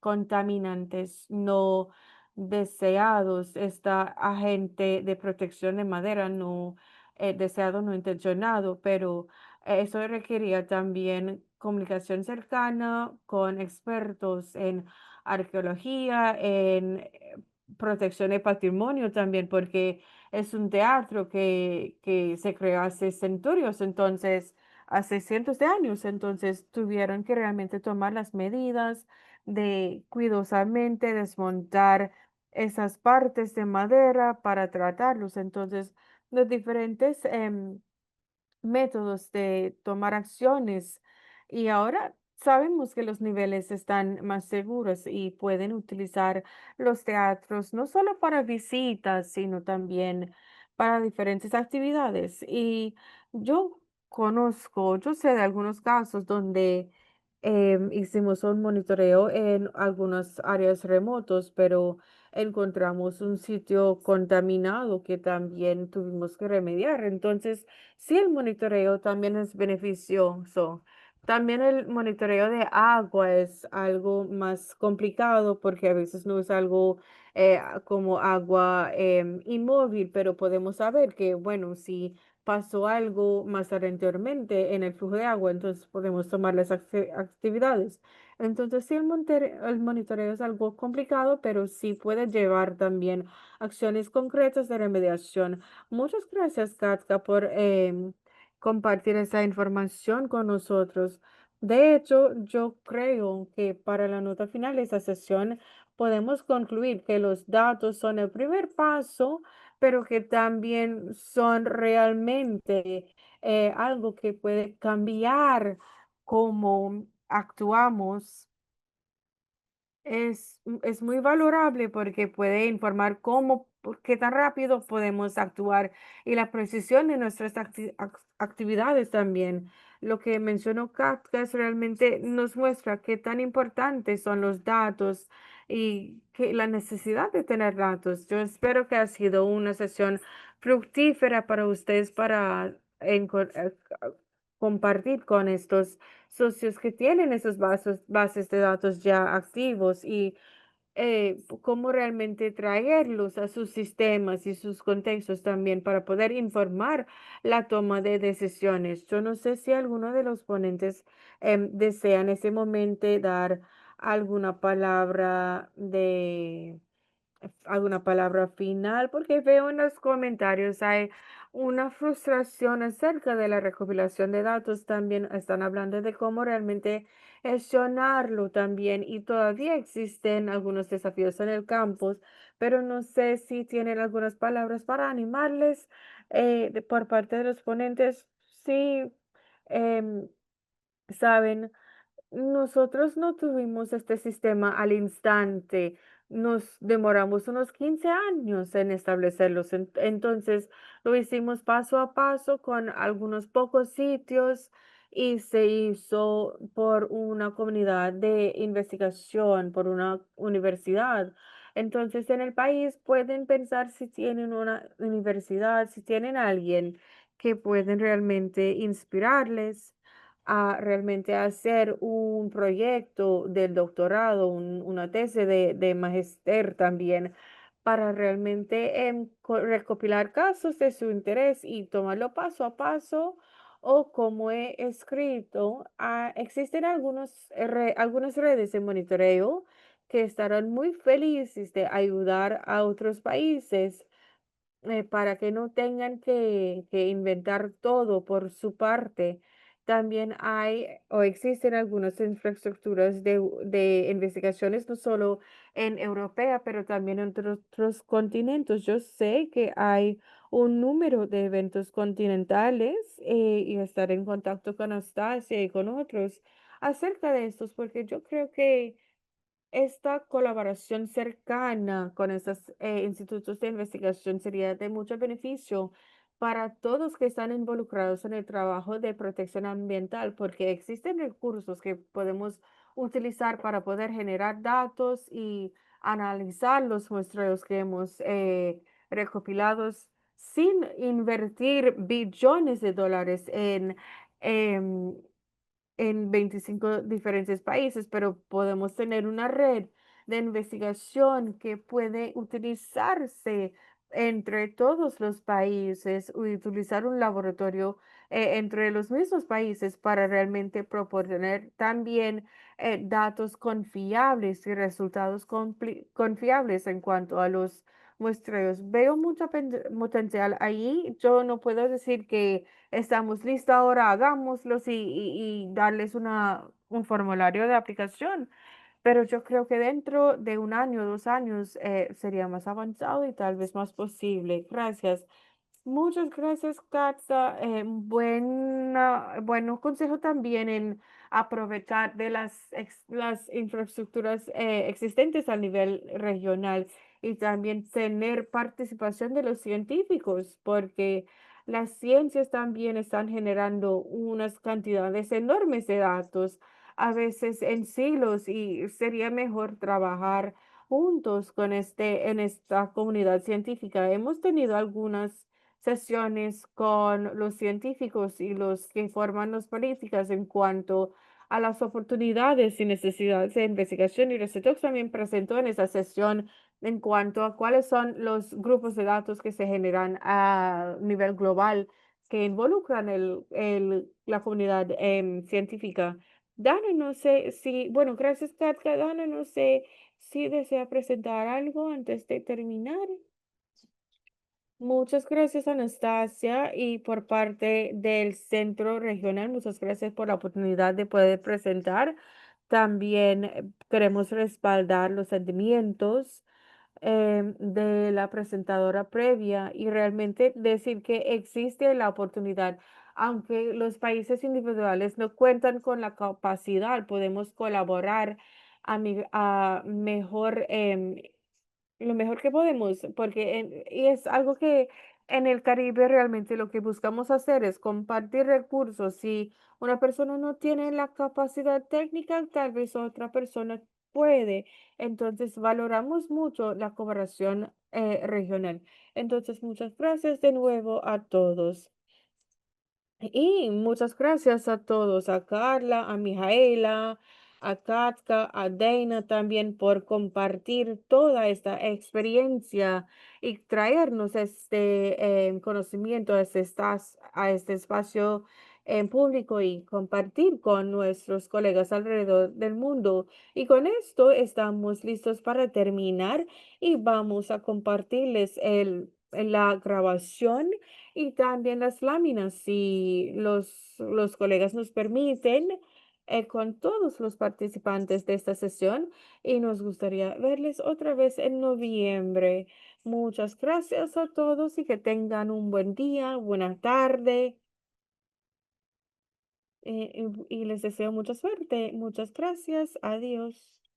contaminantes no deseados, esta agente de protección de madera no deseado, no intencionado, pero eso requería también comunicación cercana con expertos en arqueología, en protección de patrimonio también, porque es un teatro que se creó hace centurios, entonces hace cientos de años, entonces tuvieron que realmente tomar las medidas de cuidadosamente desmontar esas partes de madera para tratarlos. Entonces, los diferentes métodos de tomar acciones y ahora sabemos que los niveles están más seguros y pueden utilizar los teatros no solo para visitas, sino también para diferentes actividades. Y yo yo sé de algunos casos donde hicimos un monitoreo en algunas áreas remotos, pero encontramos un sitio contaminado que también tuvimos que remediar. Entonces, sí, el monitoreo también es beneficioso. También el monitoreo de agua es algo más complicado porque a veces no es algo como agua inmóvil, pero podemos saber que, bueno, si pasó algo más anteriormente en el flujo de agua, entonces podemos tomar las actividades. Entonces, sí, el monitoreo es algo complicado, pero sí puede llevar también acciones concretas de remediación. Muchas gracias, Katka, por compartir esa información con nosotros. De hecho, yo creo que para la nota final de esta sesión podemos concluir que los datos son el primer paso, pero que también son realmente algo que puede cambiar cómo actuamos es muy valorable porque puede informar qué tan rápido podemos actuar y la precisión de nuestras actividades también. Lo que mencionó Kafka es realmente nos muestra qué tan importantes son los datos y que la necesidad de tener datos. Yo espero que ha sido una sesión fructífera para ustedes para compartir con estos socios que tienen esos bases de datos ya activos y cómo realmente traerlos a sus sistemas y sus contextos también para poder informar la toma de decisiones. Yo no sé si alguno de los ponentes desea en ese momento dar alguna palabra de alguna palabra final, porque veo en los comentarios hay una frustración acerca de la recopilación de datos. También están hablando de cómo realmente gestionarlo también y todavía existen algunos desafíos en el campus, pero no sé si tienen algunas palabras para animarles por parte de los ponentes. Sí, em, saben. Nosotros no tuvimos este sistema al instante, nos demoramos unos 15 años en establecerlos, entonces lo hicimos paso a paso con algunos pocos sitios y se hizo por una comunidad de investigación, por una universidad. Entonces en el país pueden pensar si tienen una universidad, si tienen alguien que pueden realmente inspirarles a realmente hacer un proyecto del doctorado, una tesis de magíster también, para realmente recopilar casos de su interés y tomarlo paso a paso. O como he escrito, existen algunas redes de monitoreo que estarán muy felices de ayudar a otros países para que no tengan que inventar todo por su parte. También hay o existen algunas infraestructuras de investigaciones, no solo en Europea, pero también en otros continentes. Yo sé que hay un número de eventos continentales y estar en contacto con Anastasia y con otros acerca de estos, porque yo creo que esta colaboración cercana con estos institutos de investigación sería de mucho beneficio para todos que están involucrados en el trabajo de protección ambiental, porque existen recursos que podemos utilizar para poder generar datos y analizar los muestreos que hemos recopilados sin invertir billones de dólares em, en 25 diferentes países, pero podemos tener una red de investigación que puede utilizarse entre todos los países, utilizar un laboratorio entre los mismos países para realmente proporcionar también datos confiables y resultados confiables en cuanto a los muestreos. Veo mucho potencial ahí. Yo no puedo decir que estamos listos ahora, hagámoslos y darles un formulario de aplicación. Pero yo creo que dentro de un año, 2 años, sería más avanzado y tal vez más posible. Gracias. Muchas gracias, Katza. Bueno consejo también en aprovechar de las infraestructuras existentes a nivel regional y también tener participación de los científicos, porque las ciencias también están generando unas cantidades enormes de datos, a veces en silos, y sería mejor trabajar juntos en esta comunidad científica. Hemos tenido algunas sesiones con los científicos y los que forman las políticas en cuanto a las oportunidades y necesidades de investigación. Y Recetox también presentó en esa sesión en cuanto a cuáles son los grupos de datos que se generan a nivel global que involucran la comunidad científica. Dana, no sé si, bueno, gracias, Katka. Dana, no sé si desea presentar algo antes de terminar. Muchas gracias, Anastasia, y por parte del Centro Regional, muchas gracias por la oportunidad de poder presentar. También queremos respaldar los sentimientos de la presentadora previa y realmente decir que existe la oportunidad. Aunque los países individuales no cuentan con la capacidad, podemos colaborar a mejor lo mejor que podemos, porque y es algo que en el Caribe realmente lo que buscamos hacer es compartir recursos. Si una persona no tiene la capacidad técnica, tal vez otra persona puede. Entonces, valoramos mucho la cooperación regional. Entonces, muchas gracias de nuevo a todos. Y muchas gracias a todos, a Carla, a Mijaela, a Katka, a Dana también por compartir toda esta experiencia y traernos este conocimiento a este espacio en público y compartir con nuestros colegas alrededor del mundo. Y con esto estamos listos para terminar y vamos a compartirles la grabación y también las láminas, si los colegas nos permiten, con todos los participantes de esta sesión, y nos gustaría verles otra vez en noviembre. Muchas gracias a todos y que tengan un buen día, buena tarde, y les deseo mucha suerte. Muchas gracias. Adiós.